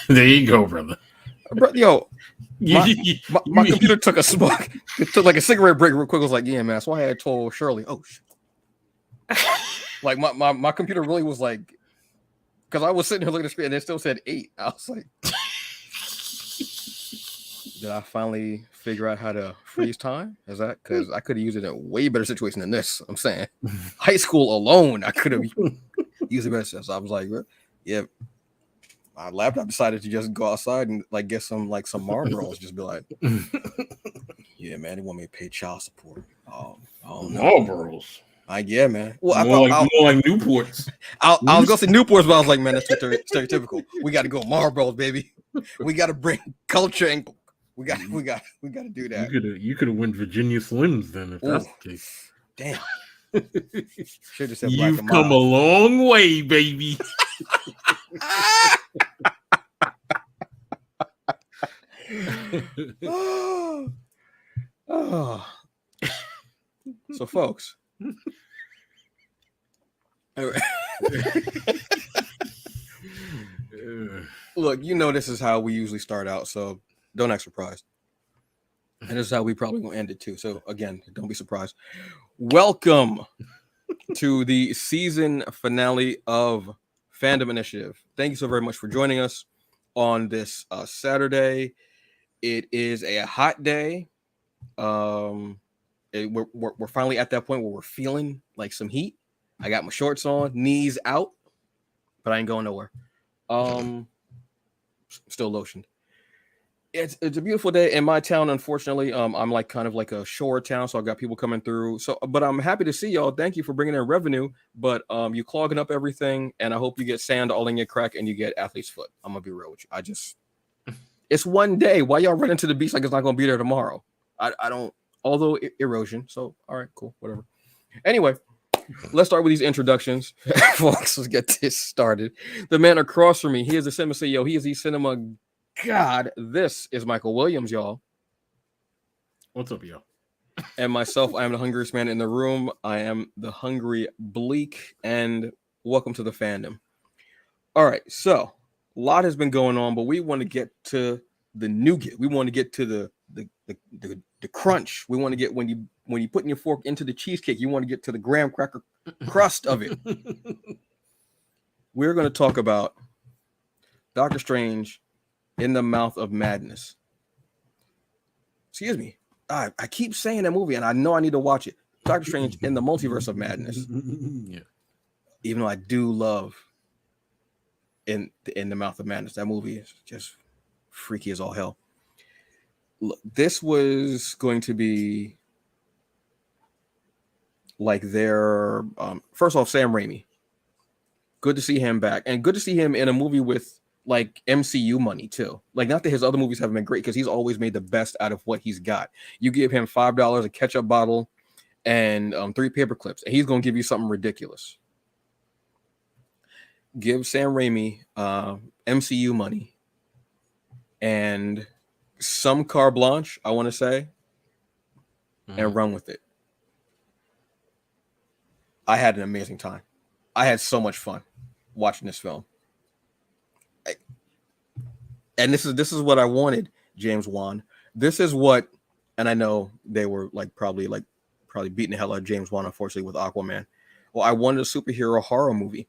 There you go, brother. Bro, yo, my computer took a smoke. It took like a cigarette break real quick. It was like, yeah, man. So I had told Shirley, oh shit. Like my computer really was like, because I was sitting here looking at the screen and it still said 8. I was like, did I finally figure out how to freeze time? Is that because I could have used it in a way better situation than this? I'm saying, high school alone, I could have used it better. So I was like, yeah. My laptop decided to just go outside and like get some Marlboros. Just be like, yeah, man, they want me to pay child support. Oh no, Marlboros. yeah, man. Well, more like Newports. I was gonna say Newports, but I was like, man, that's stereotypical. We got to go Marlboros, baby. We got to bring culture and we got to do that. You could have went Virginia Slims then if that's the case. Damn. Should have said You've come a long way, baby. Oh. So, folks. Look, you know this is how we usually start out, so don't act surprised. And this is how we probably gonna end it too. So again, don't be surprised. Welcome to the season finale of Fandom Initiative. Thank you so very much for joining us on this Saturday. It is a hot day. We're finally at that point where we're feeling like some heat. I got my shorts on, knees out, but I ain't going nowhere. Still lotioned. It's a beautiful day in my town. Unfortunately, I'm like kind of like a shore town, so I got people coming through. So, but I'm happy to see y'all. Thank you for bringing in revenue. But you clogging up everything, and I hope you get sand all in your crack and you get athlete's foot. I'm gonna be real with you. It's one day. Why y'all run into the beach like it's not gonna be there tomorrow? I don't. Although erosion. So all right, cool, whatever. Anyway, let's start with these introductions, folks. Let's get this started. The man across from me, he is the cinema CEO. He is the cinema god. This is Michael Williams, y'all. What's up, y'all? And myself, I am the hungriest man in the room. I am the hungry Bleak, and welcome to the fandom. All right, so a lot has been going on, but we want to get to the nougat. We want to get to the crunch. We want to get when you put your fork into the cheesecake, you want to get to the graham cracker crust of it. We're going to talk about Doctor Strange in the Mouth of Madness. Excuse me. I keep saying that movie, and I know I need to watch it. Doctor Strange in the Multiverse of Madness. Yeah. Even though I do love in the Mouth of Madness, that movie is just freaky as all hell. Look, this was going to be like their first off, Sam Raimi. Good to see him back, and good to see him in a movie with like MCU money too. Like, not that his other movies haven't been great, because he's always made the best out of what he's got. You give him $5, a ketchup bottle, and 3 paper clips, and he's gonna give you something ridiculous. Give Sam Raimi MCU money and some carte blanche, I want to say, and run with it. I had an amazing time. I had so much fun watching this film. And this is what I wanted, James Wan. This is what, and I know they were probably beating the hell out of James Wan, unfortunately, with Aquaman. Well, I wanted a superhero horror movie.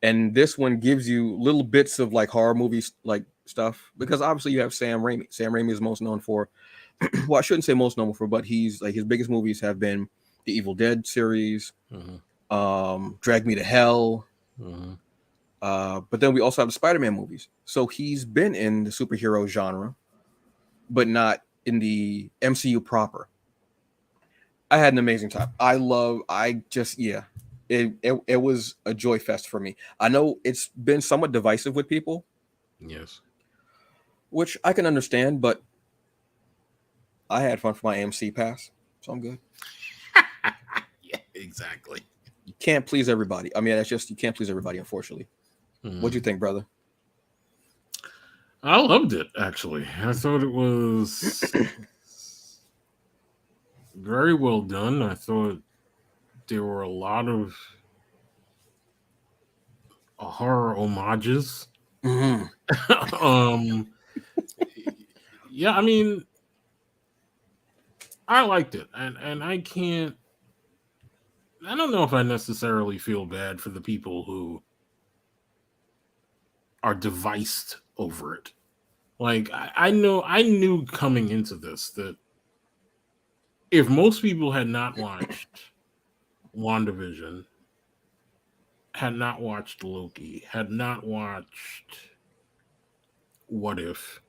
And this one gives you little bits of like horror movies like stuff, because obviously you have Sam Raimi. Sam Raimi is most known for, well, I shouldn't say most known for, but he's like, his biggest movies have been the Evil Dead series, Drag Me to Hell. But then we also have the Spider-Man movies. So he's been in the superhero genre, but not in the MCU proper. I had an amazing time. It was a joy fest for me. I know it's been somewhat divisive with people. Yes. Which I can understand, but I had fun for my AMC pass, so I'm good. Yeah, exactly. You can't please everybody. I mean, that's just, you can't please everybody, unfortunately. What'd you think, brother? I loved it, actually. I thought it was very well done. I thought there were a lot of horror homages Mhm. um, yeah, I mean, I liked it, and I can't. I don't know if I necessarily feel bad for the people who are devised over it. Like I knew coming into this that if most people had not watched WandaVision, had not watched Loki, had not watched What If,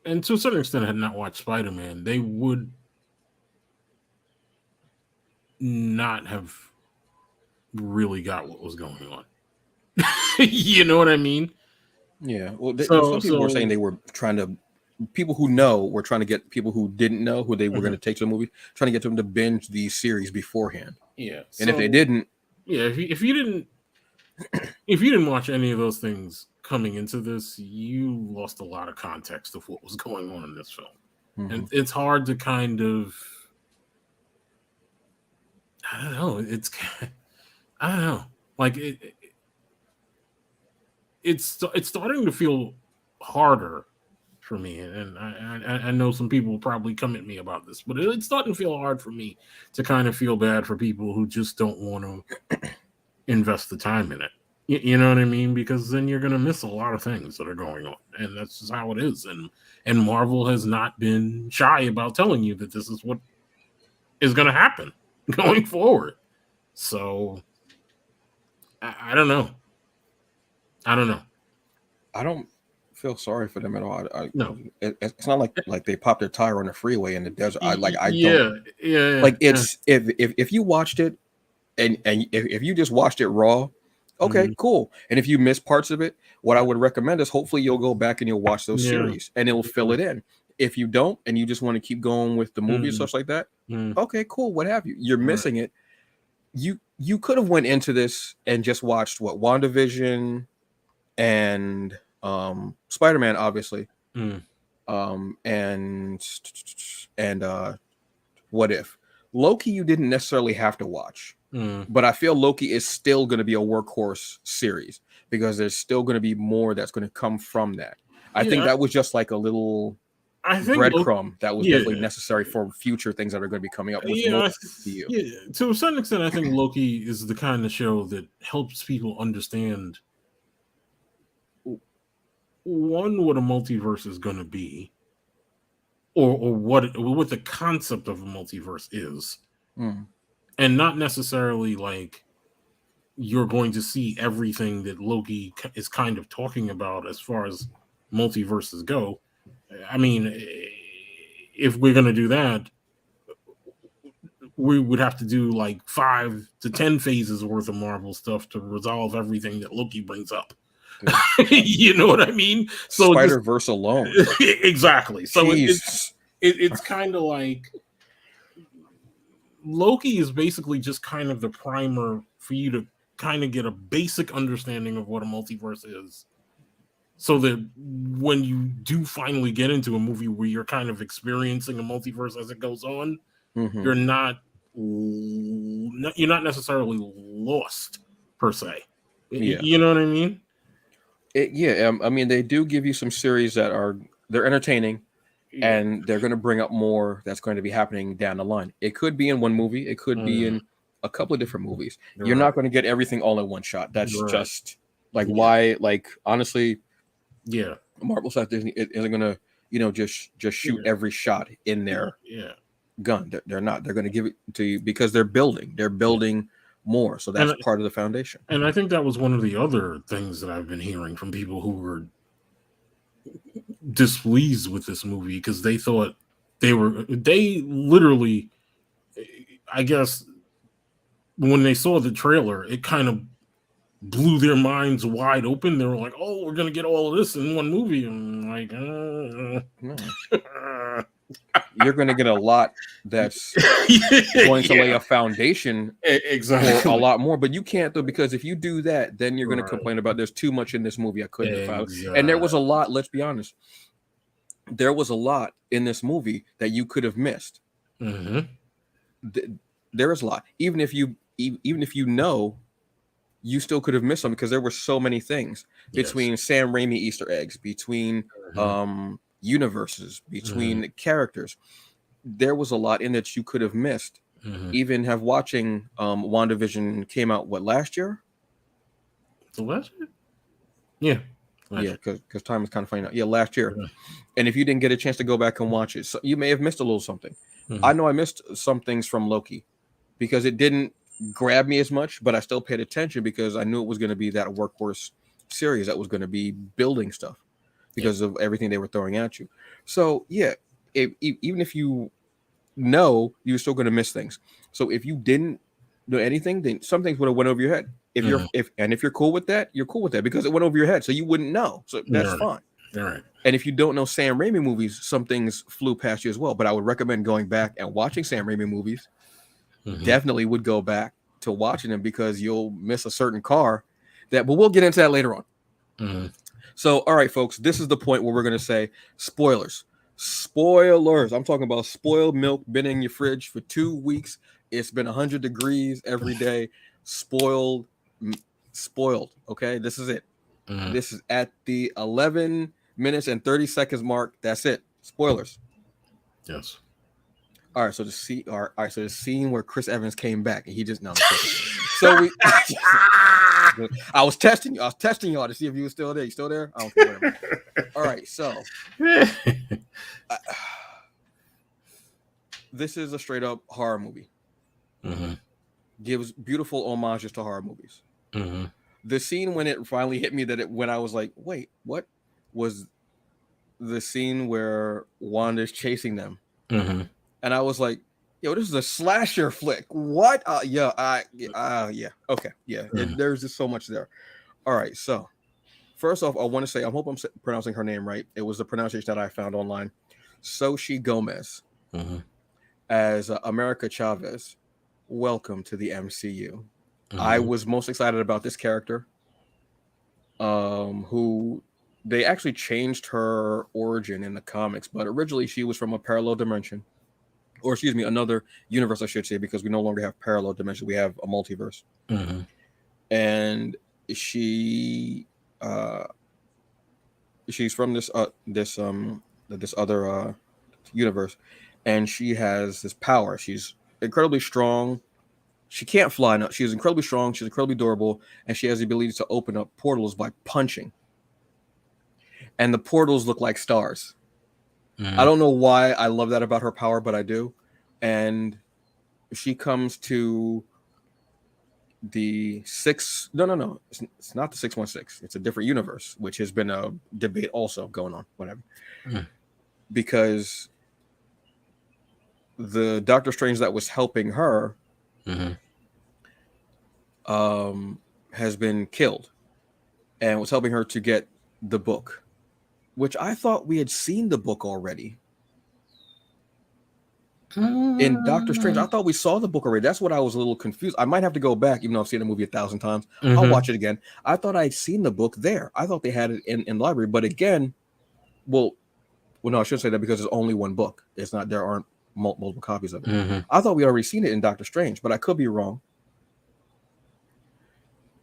and to a certain extent had not watched Spider Man, they would not have really got what was going on. You know what I mean? Yeah. Well, So some people were saying so they were trying to. People who know were trying to get people who didn't know who they were going mhm, to take to the movie, trying to get them to binge the series beforehand. yeah. And if they So didn't, yeah, if you didn't watch any of those things coming into this, you lost a lot of context of what was going on in this film. And mhm. it's hard to kind of I don't know, I don't know. Like it's starting to feel harder for me, and I know some people will probably come at me about this, but it's starting to feel hard for me to kind of feel bad for people who just don't want to invest the time in it. You know what I mean? Because then you're going to miss a lot of things that are going on, and that's just how it is. And Marvel has not been shy about telling you that this is what is going to happen going forward. So I don't know. I don't know. I don't feel sorry for them at all. No. It's not like they popped their tire on the freeway in the desert. I don't Yeah, yeah, like it's if you watched it and if you just watched it raw, okay, mhm, cool. And if you miss parts of it, what I would recommend is hopefully you'll go back and you'll watch those yeah, series and it'll fill it in. If you don't and you just want to keep going with the movie and mhm, stuff like that, mhm, okay, cool. What have you? You're right, missing it. You could have went into this and just watched what WandaVision and Spider-Man, obviously, mm, and What If. Loki you didn't necessarily have to watch, mm. but I feel Loki is still going to be a workhorse series because there's still going to be more that's going to come from that. I think Yeah, that was just like a little I think breadcrumb that was yeah, definitely necessary for future things that are going to be coming up with yeah, more I, MCU. yeah. To a certain extent, I think Loki is the kind of show that helps people understand one what a multiverse is going to be, or what the concept of a multiverse is, Mm, and not necessarily like you're going to see everything that Loki is kind of talking about as far as multiverses go. I mean, if we're going to do that, we would have to do like 5 to 10 phases worth of Marvel stuff to resolve everything that Loki brings up. dude. You know what I mean? So just Spider Verse alone, exactly. So jeez. it's kind of like Loki is basically just kind of the primer for you to kind of get a basic understanding of what a multiverse is, so that when you do finally get into a movie where you're kind of experiencing a multiverse as it goes on, Hmm. you're not necessarily lost per se. Yeah, You know what I mean? yeah. I mean, they do give you some series that they're entertaining Yeah. and they're going to bring up more that's going to be happening down the line. It could be in one movie, it could be Mm, in a couple of different movies. you're You're right. not going to get everything all in one shot. That's You're right. just like Yeah. why. Like honestly, Yeah. Marvel stuff isn't going to just shoot Yeah. every shot in Yeah. their Yeah. gun. They're not. They're going to give it to you because they're building. They're Yeah. building more. So that's And part of the foundation. and I think that was one of the other things that I've been hearing from people who were displeased with this movie because they literally, I guess, when they saw the trailer, it kind of blew their minds wide open. They were like, "Oh, we're gonna get all of this in one movie." And I'm like, No, you're going to get a lot that's going to lay yeah, a foundation for a exactly, lot more. But you can't though, because if you do that, then you're going to right, complain about there's too much in this movie I couldn't have found. And there was a exactly. lot. Let's be honest, there was a lot in this movie that you could have missed. Hmm. Th- There is a lot, even if you know. you still could have missed some because there were so many things between Sam Raimi Easter eggs, between universes, between characters. There was a lot in that you could have missed. Even have watching WandaVision came out last year? So last year? Yeah. Yeah, because time is kind of funny now. Yeah, last year. And if you didn't get a chance to go back and watch it, so you may have missed a little something. I know I missed some things from Loki because it didn't grab me as much, but I still paid attention because I knew it was going to be that workhorse series that was going to be building stuff because of everything they were throwing at you. So yeah, even if you know, you're still going to miss things. So if you didn't know anything, then some things would have went over your head. If you're cool with that, you're cool with that because it went over your head, so you wouldn't know. So that's fine. All right. And if you don't know Sam Raimi movies, some things flew past you as well. But I would recommend going back and watching Sam Raimi movies. Definitely would go back to watching them because you'll miss a certain car but we'll get into that later on. So, all right, folks, this is the point where we're going to say spoilers. Spoilers. I'm talking about spoiled milk been in your fridge for 2 weeks. It's been 100 degrees every day. Spoiled. Okay, this is it. This is at the 11 minutes and 30 seconds mark. That's it. Spoilers. Yes. All right, so the scene where Chris Evans came back and he just so we I was testing y'all to see if you were still there. You still there? I don't care. All right, so this is a straight up horror movie. Gives beautiful homages to horror movies. The scene when it finally hit me when I was like, wait, what? Was the scene where Wanda's chasing them. And I was like, yo, this is a slasher flick. What? Yeah. Okay. Yeah. There's just so much there. All right. So first off, I want to say, I hope I'm pronouncing her name right. It was the pronunciation that I found online. Xochitl Gomez as America Chavez. Welcome to the MCU. I was most excited about this character, who they actually changed her origin in the comics, but originally she was from a parallel dimension. Or excuse me, another universe, I should say, because we no longer have parallel dimensions. We have a multiverse. And she's from this other universe, and she has this power. She's incredibly strong. She can't fly. No, she's incredibly strong. She's incredibly durable, and she has the ability to open up portals by punching. And the portals look like stars. I don't know why I love that about her power, but I do. And she comes to the no. It's not the 616. It's a different universe, which has been a debate also going on, whatever. Because the Doctor Strange that was helping her has been killed and was helping her to get the book. Which I thought we had seen the book already. In Doctor Strange, I thought we saw the book already. That's what I was a little confused. I might have to go back, even though I've seen the movie 1,000 times. I'll watch it again. I thought I'd seen the book there. I thought they had it in the library. But again, well, no, I shouldn't say that because there's only one book. It's not. There aren't multiple copies of it. I thought we already seen it in Doctor Strange, but I could be wrong.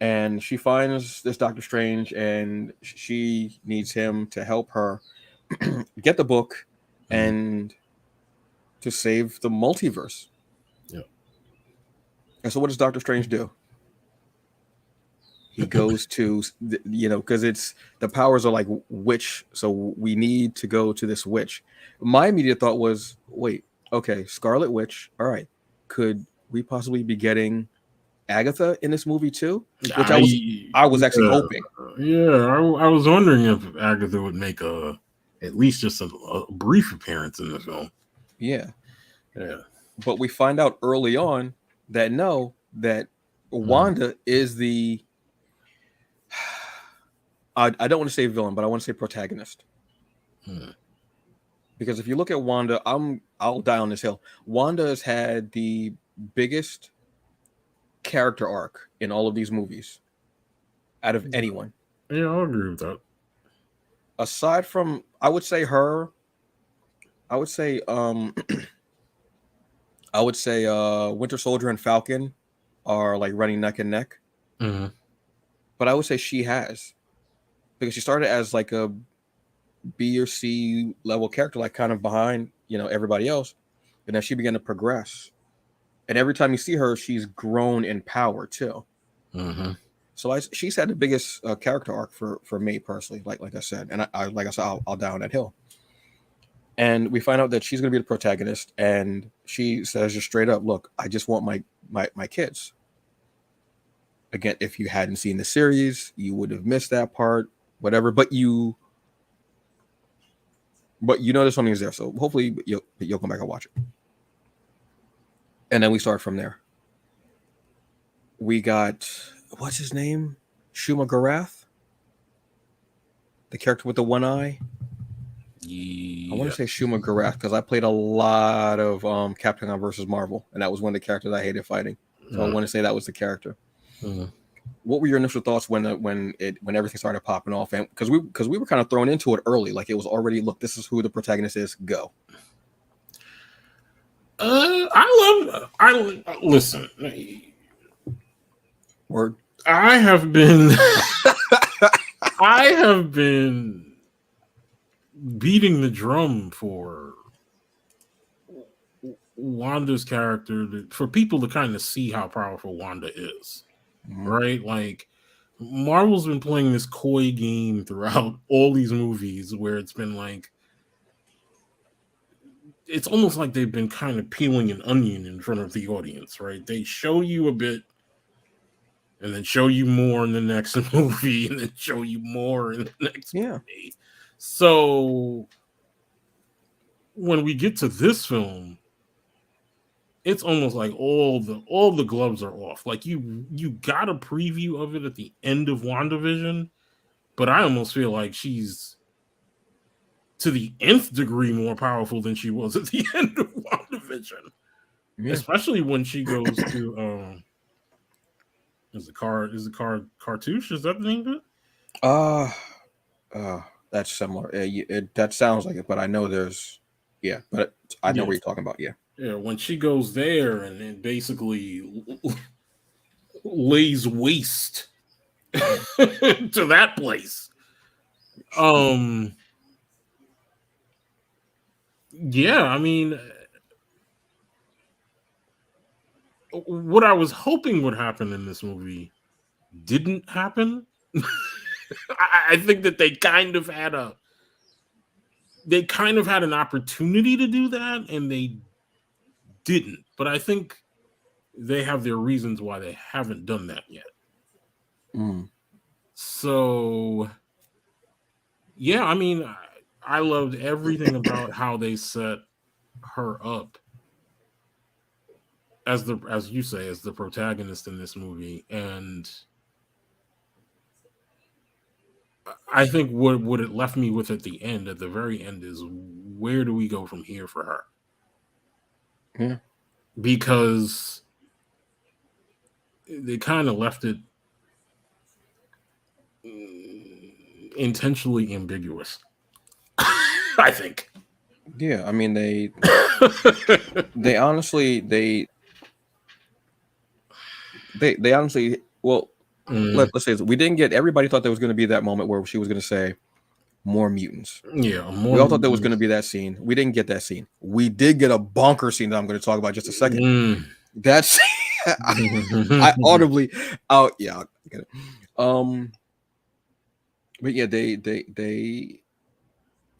And she finds this Doctor Strange, and she needs him to help her get the book and to save the multiverse. Yeah. And so what does Doctor Strange do? He goes to, because it's the powers are like witch. So we need to go to this witch. My immediate thought was, wait, okay, Scarlet Witch. All right. Could we possibly be getting Agatha in this movie too? Which I was actually hoping. Yeah, I was wondering if Agatha would make at least just a brief appearance in the film. Yeah. But we find out early on that Wanda is the I don't want to say villain, but I want to say protagonist. Because if you look at Wanda, I'll die on this hill. Wanda has had the biggest character arc in all of these movies out of anyone. Yeah, I'll agree with that. Aside from, I would say Winter Soldier and Falcon are like running neck and neck. but I would say she has, because she started as like a B or C level character, like kind of behind, everybody else, and then she began to progress. And every time you see her, she's grown in power too. Mm-hmm. So she's had the biggest character arc for me personally, like I said, and I like I said, I'll die on that hill. And we find out that she's going to be the protagonist, and she says just straight up, "Look, I just want my kids." Again, if you hadn't seen the series, you would have missed that part, whatever. But you know there's something there, so hopefully you'll come back and watch it. And then we start from there. We got, what's his name? Shuma Garath, the character with the one eye. Yeah. I want to say Shuma Garath because I played a lot of Capcom versus Marvel, and that was one of the characters I hated fighting. So I want to say that was the character. What were your initial thoughts when everything started popping off? And because we were kind of thrown into it early, like it was already, look, this is who the protagonist is. Go. Listen. Word. I have been beating the drum for Wanda's character for people to kind of see how powerful Wanda is. Mm-hmm. Right? Like, Marvel's been playing this coy game throughout all these movies where it's been like, it's almost like they've been kind of peeling an onion in front of the audience, right? They show you a bit and then show you more in the next movie and then show you more in the next movie. So when we get to this film, it's almost like all the gloves are off. Like you got a preview of it at the end of WandaVision, but I almost feel like she's to the nth degree more powerful than she was at the end of WandaVision. Yeah. Especially when she goes to is the Cartouche? Is that the name of it? That's similar. That sounds like it, but I know there's but I know what you're talking about. Yeah, when she goes there and then basically lays waste to that place. Yeah, I mean, what I was hoping would happen in this movie didn't happen. I think that they kind of had an opportunity to do that, and they didn't. But I think they have their reasons why they haven't done that yet. So, yeah, I mean, I loved everything about how they set her up as you say, as the protagonist in this movie. And I think what it left me with at the very end is, where do we go from here for her? Yeah. Because they kind of left it intentionally ambiguous. I think. Yeah, I mean they honestly well, let's say we didn't get, everybody thought there was going to be that moment where she was going to say more mutants. Yeah, we all thought there was going to be that scene. We didn't get that scene. We did get a bonker scene that I'm going to talk about in just a second. That's I audibly I get it. But yeah, they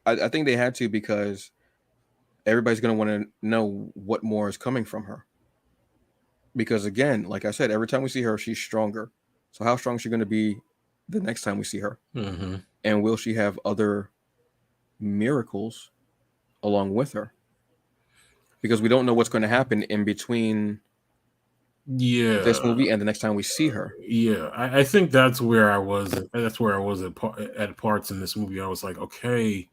I think they had to, because everybody's going to want to know what more is coming from her. Because again, like I said, every time we see her, she's stronger. So how strong is she going to be the next time we see her? Mm-hmm. And will she have other miracles along with her? Because we don't know what's going to happen in between this movie and the next time we see her. Yeah, I think that's where I was. That's where I was at parts in this movie. I was like, okay,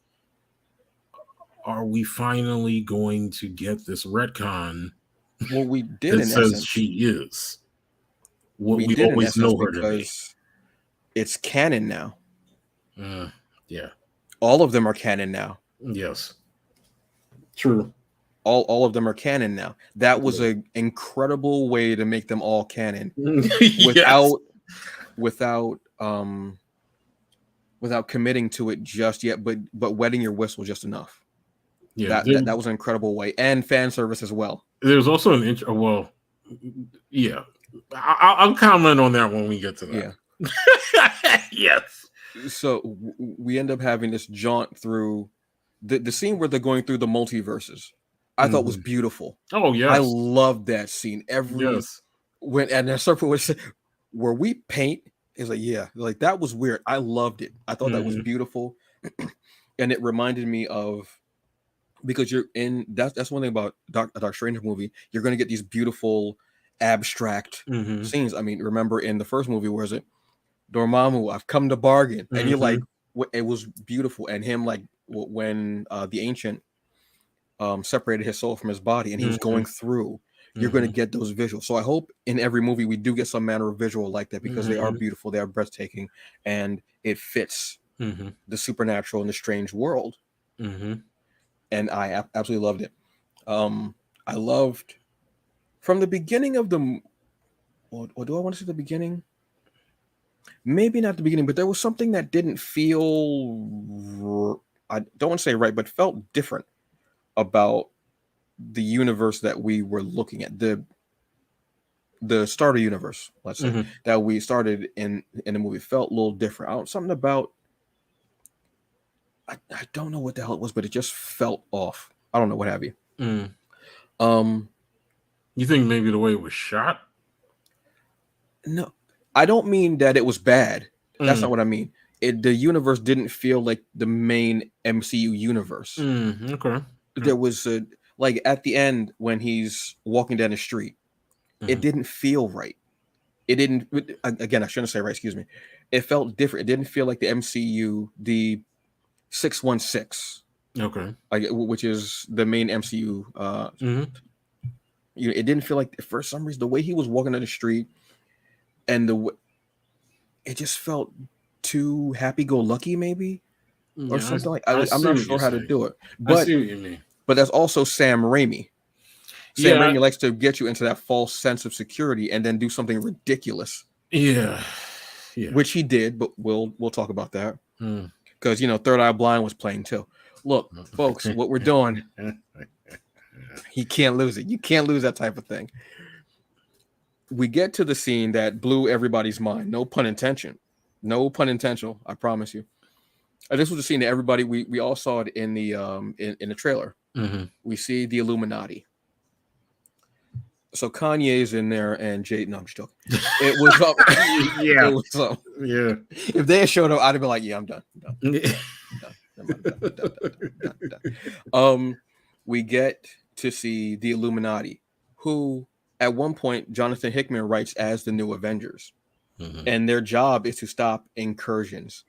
are we finally going to get this retcon? Well, we did. That says essence. She is what we always know her to be. It's canon now. Yeah, all of them are canon now. Yes, true. All of them are canon now. That was an incredible way to make them all canon without um without committing to it just yet, but wetting your whistle just enough. Yeah, That was an incredible way, and fan service as well. there's also an intro. Well, yeah, I'll comment on that when we get to that. Yeah. Yes. So we end up having this jaunt through the scene where they're going through the multiverses. I thought was beautiful. Oh yes, I loved that scene. yes. When and the surfer was where we paint is like, yeah, like that was weird. I loved it. I thought that was beautiful. And it reminded me of, because you're in that's one thing about a Doctor Strange movie. You're going to get these beautiful abstract scenes. I mean, remember in the first movie, where is it? Dormammu, I've come to bargain, and you're like, it was beautiful. And him, like when the ancient separated his soul from his body, and he was going through. You're going to get those visuals. So I hope in every movie we do get some manner of visual like that, because they are beautiful, they are breathtaking, and it fits the supernatural and the strange world. And I absolutely loved it. I loved from the beginning of the. Or do I want to say the beginning? Maybe not the beginning, but there was something that didn't feel. I don't want to say right, but felt different about the universe that we were looking at. The starter universe, let's say, that we started in the movie felt a little different. Something about. I don't know what the hell it was, but it just felt off. I don't know, what have you. You think maybe the way it was shot? No, I don't mean that it was bad. That's not what I mean. The universe didn't feel like the main MCU universe. Okay. There was like at the end when he's walking down the street, it didn't feel right. It didn't. Again, I shouldn't say right. Excuse me. It felt different. It didn't feel like the MCU, the 616. Okay. Like, which is the main MCU. It didn't feel like, for some reason, the way he was walking down the street, and it just felt too happy-go-lucky, maybe, or something like. I'm not sure how to do it, but I see what you mean. But that's also Sam Raimi. Sam Raimi likes to get you into that false sense of security and then do something ridiculous. Yeah. Which he did, but we'll talk about that, because Third Eye Blind was playing too. Look, folks, what we're doing, he can't lose it. You can't lose that type of thing. We get to the scene that blew everybody's mind. No pun intentional. No pun intentional. I promise you. This was the scene that everybody, we all saw it in the in the trailer. We see the Illuminati. So Kanye's in there, and Jay. No, I'm just joking. It was up. Yeah. It was up. Yeah. If they had showed up, I'd have been like, "Yeah, I'm done. Done. We get to see the Illuminati, who at one point Jonathan Hickman writes as the New Avengers, and their job is to stop incursions.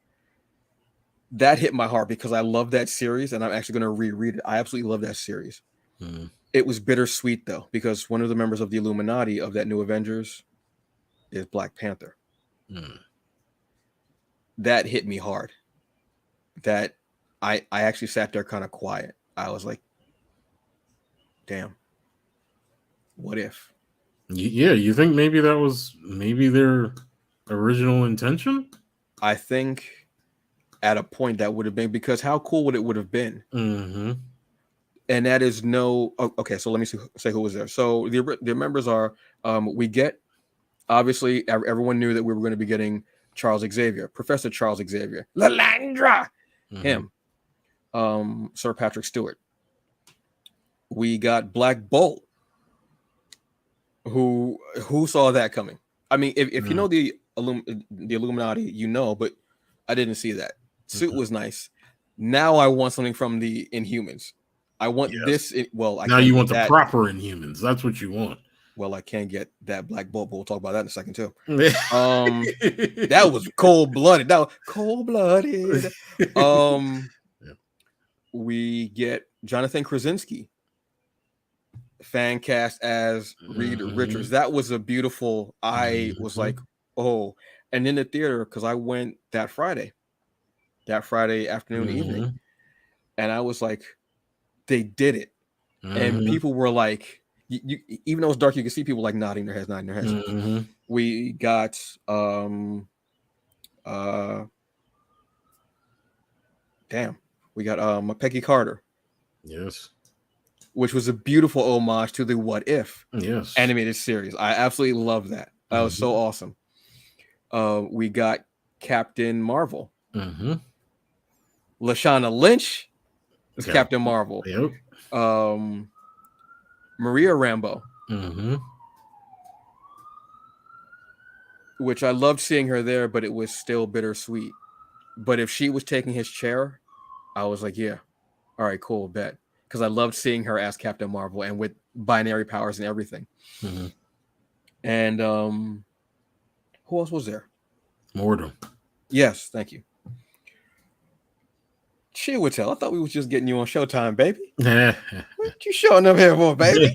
That hit my heart because I love that series, and I'm actually going to reread it. I absolutely love that series. It was bittersweet, though, because one of the members of the Illuminati of that New Avengers is Black Panther. That hit me hard. That I actually sat there kind of quiet. I was like, damn, what if? Yeah, you think maybe that was their original intention? I think at a point that would have been, because how cool would have been? And that is okay, so let me say who was there. So the members are, we get, obviously, everyone knew that we were going to be getting Charles Xavier, Professor Charles Xavier, Lalandra, him, Sir Patrick Stewart. We got Black Bolt. Who saw that coming? I mean, if you know the Illuminati, but I didn't see that. Suit was nice. Now I want something from the Inhumans. I want this. Now you want the proper Inhumans. That's what you want. Well, I can't get that Black Bolt, but we'll talk about that in a second too. That was cold-blooded. We get Jonathan Krasinski fan cast as Reed Richards. That was a beautiful. I was like, oh, and in the theater, because I went that Friday afternoon, evening, and I was like, they did it. And people were like, even though it's dark, you can see people like nodding their heads. We got Damn, we got Peggy Carter, Yes. which was a beautiful homage to the What If Yes. animated series. I absolutely love that. That was so awesome. We got Captain Marvel. Mm-hmm. Lashana Lynch is Okay. Captain Marvel. Yep. Maria Rambeau, Mm-hmm. which I loved seeing her there, but it was still bittersweet. But if she was taking his chair, I was like, yeah, all right, cool, bet. Because I loved seeing her as Captain Marvel and with binary powers and everything. Mm-hmm. And who else was there? Mortem. Yes, thank you. Chiwetel, I thought we was just getting you on Showtime, baby. What you showing up here for, baby?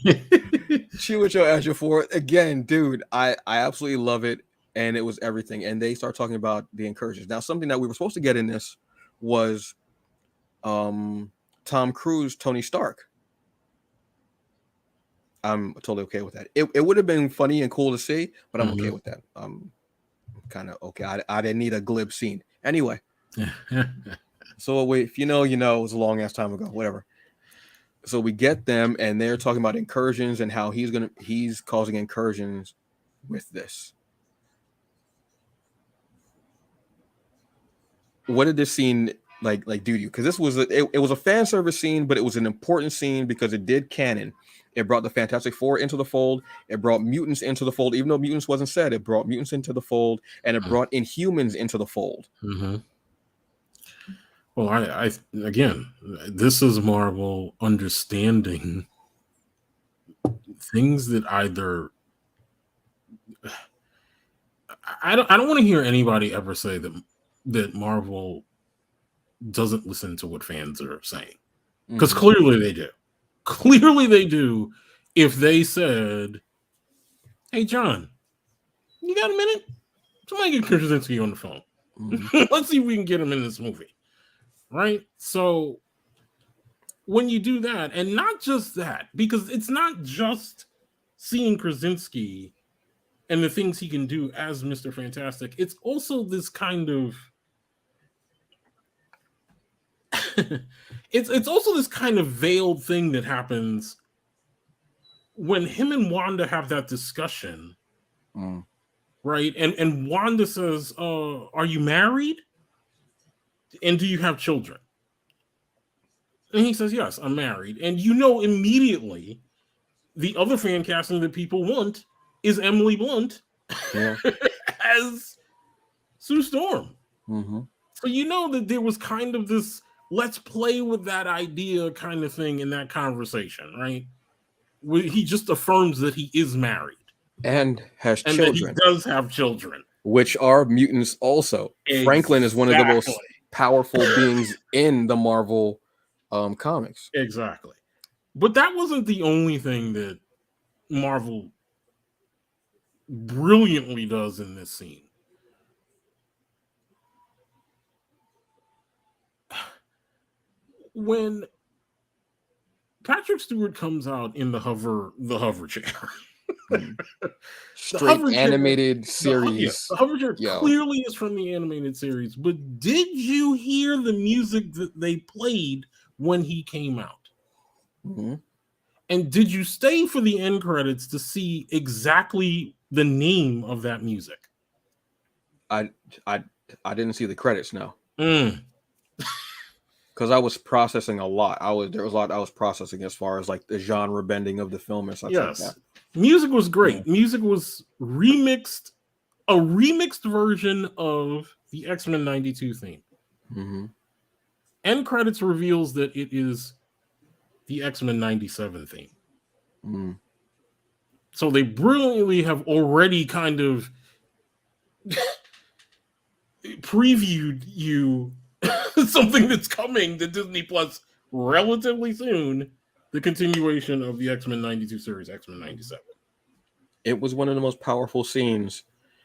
Chiwetel Ejiofor, again, dude, I absolutely love it, and it was everything. And they start talking about the incursions. Now, something that we were supposed to get in this was Tom Cruise, Tony Stark. I'm totally okay with that. It would have been funny and cool to see, but I'm okay with that. I'm kind of okay. I didn't need a glib scene anyway. So if you know, you know. It was a long ass time ago. Whatever. So we get them, and they're talking about incursions and how he's causing incursions with this. What did this scene like do to you? Because this was it was a fan service scene, but it was an important scene because it did canon. It brought the Fantastic Four into the fold. It brought mutants into the fold, even though mutants wasn't said. It brought mutants into the fold, and it brought Inhumans into the fold. Mm-hmm. Well, I again, this is Marvel understanding things that either I don't want to hear anybody ever say that Marvel doesn't listen to what fans are saying, because clearly they do. Clearly they do. If they said, "Hey, John, you got a minute? Somebody get Krasinski on the phone. Let's see if we can get him in this movie." Right? So when you do that, and not just that, because it's not just seeing Krasinski and the things he can do as Mr. Fantastic, it's also this kind of it's also this kind of veiled thing that happens when him and Wanda have that discussion, right? And Wanda says, "Are you married? And do you have children?" And he says, "Yes, I'm married." And you know immediately the other fan casting that people want is Emily Blunt as Sue Storm. So you know that there was kind of this let's play with that idea kind of thing in that conversation, right? Where he just affirms that he is married and has and children. that he does have children, which are mutants also. Exactly. Franklin is one of the most powerful beings in the Marvel comics. Exactly. But that wasn't the only thing that Marvel brilliantly does in this scene. When Patrick Stewart comes out in the hover chair, straight animated series. The hover chair clearly is from the animated series. But did you hear the music that they played when he came out? And did you stay for the end credits to see exactly the name of that music? I didn't see the credits, no. Because I was processing a lot. There was a lot I was processing as far as like the genre bending of the film and such like that. Music was great. Music was remixed, a remixed version of the X-Men 92 theme. End credits reveals that it is the X-Men 97 theme. So they brilliantly have already kind of previewed you something that's coming to Disney Plus relatively soon, the continuation of the X-Men 92 series, X-Men 97. It was one of the most powerful scenes.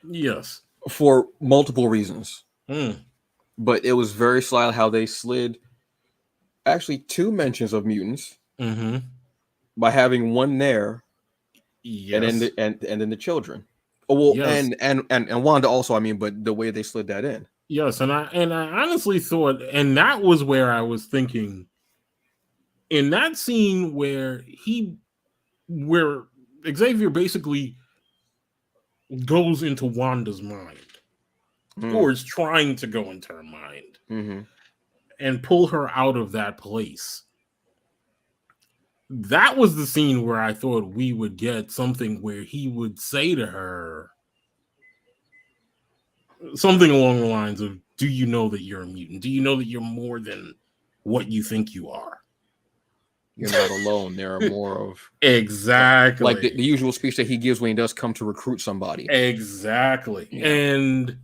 Yes. For multiple reasons. But it was very sly how they slid actually 2 mentions of mutants by having one there. And then the children. Oh, well, and Wanda also, I mean, but the way they slid that in. Yes, and I honestly thought, and that was where I was thinking in that scene where Xavier basically goes into Wanda's mind, Mm. or is trying to go into her mind Mm-hmm. and pull her out of that place. That was the scene where I thought we would get something where he would say to her something along the lines of, "Do you know that you're a mutant? Do you know that you're more than what you think you are?" You're not alone. There are more of like Exactly. the usual speech that he gives when he does come to recruit somebody. Exactly. Yeah. And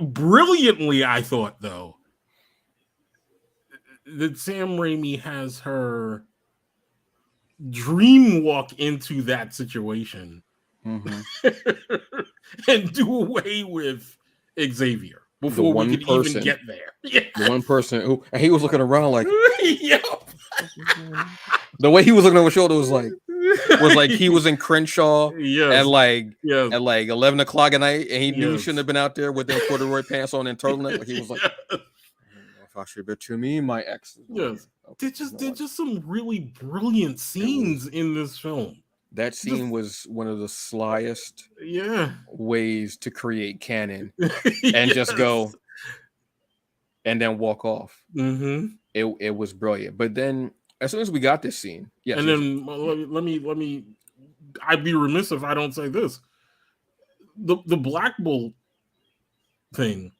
brilliantly, I thought, though, that Sam Raimi has her dream walk into that situation Mm-hmm. and do away with Xavier The before we one could even person, get there. Yes. the one person who, and he was looking around like, Yep. the way he was looking over his shoulder was like he was in Crenshaw at Yes. like Yes. 11 o'clock at night, and he knew he Yes. shouldn't have been out there with them corduroy pants on and turtleneck. Like he was like, Yes. I don't know if I should, but to me, my ex. Yes. Okay, There's just some really brilliant scenes in this film. that Just scene was one of the slyest yeah. ways to create canon and Yes. just go and then walk off. Mm-hmm. It was brilliant. But then as soon as we got this scene, yes, And then let me. I'd be remiss if I don't say this. The Black Bolt thing,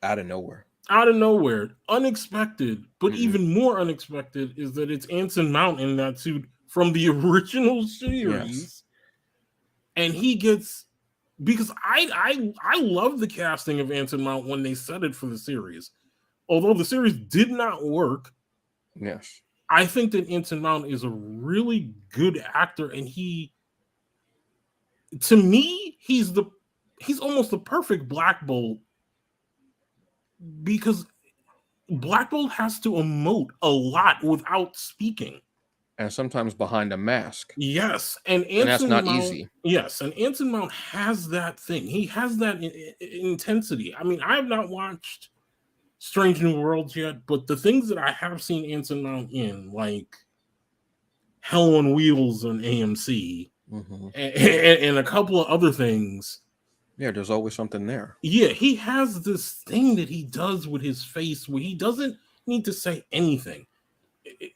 out of nowhere. out of nowhere, unexpected, but Mm-mm. even more unexpected is that it's Anson Mount in that suit from the original series, Yes. and he gets, because I love the casting of Anson Mount when they set it for the series. Although the series did not work, Yes. I think that Anson Mount is a really good actor, and to me, he's almost the perfect Black Bolt, because Black Bolt has to emote a lot without speaking. And sometimes behind a mask. Yes, and That's Anson not Mount. easy. Yes, and Anson Mount has that thing. He has that intensity. I mean, I have not watched Strange New Worlds yet, but the things that I have seen Anson Mount in, like Hell on Wheels on AMC, Mm-hmm. and a couple of other things. Yeah, there's always something there. Yeah, he has this thing that he does with his face where he doesn't need to say anything.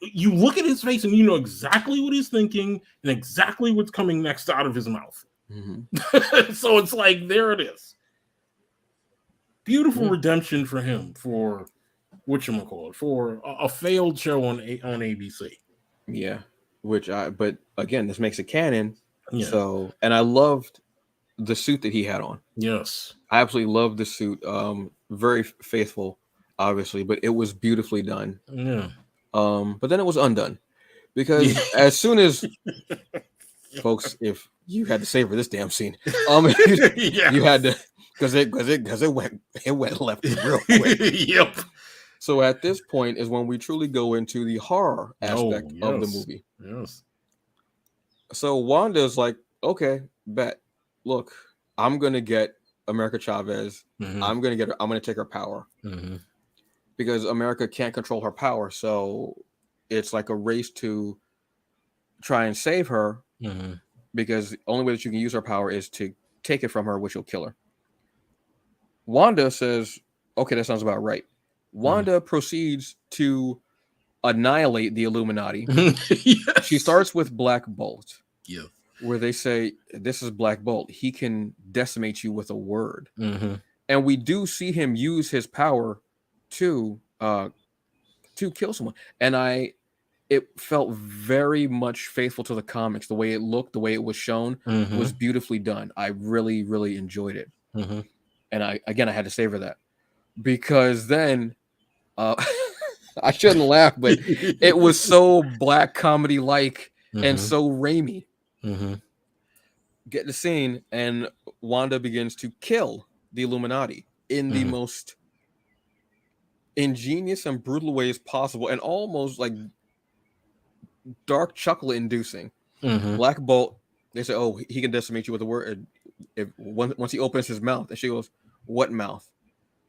You look at his face and you know exactly what he's thinking and exactly what's coming next out of his mouth. Mm-hmm. So it's like, there it is. Beautiful redemption for him for whatchamacallit, for a failed show on ABC. Yeah, but again, this makes it canon. Yeah. So, and I loved the suit that he had on. Yes. I absolutely loved the suit. Very faithful, obviously, but it was beautifully done. Yeah. But then it was undone because as soon as folks, if you had to savor this damn scene, you had to, because it went left real quick. Yep. So at this point is when we truly go into the horror aspect of the movie. Yes. So Wanda's like, okay, bet. Look, I'm gonna get America Chavez. Mm-hmm. I'm gonna take her power. Mm-hmm. Because America can't control her power. So it's like a race to try and save her, Mm-hmm. because the only way that you can use her power is to take it from her, which will kill her. Wanda says, okay, that sounds about right. Wanda proceeds to annihilate the Illuminati. Yes. She starts with Black Bolt. Yeah. Where they say, this is Black Bolt. He can decimate you with a word. Mm-hmm. And we do see him use his power to kill someone. And it felt very much faithful to the comics. The way it looked, the way it was shown was beautifully done. I really, really enjoyed it. Mm-hmm. And I had to savor that, because then I shouldn't laugh, but it was so black comedy like and so Raimi. Get the scene, and Wanda begins to kill the Illuminati in the most ingenious and brutal ways possible, and almost like dark chuckle inducing. Black Bolt, they say, oh, he can decimate you with a word. once he opens his mouth, and she goes, "What mouth?"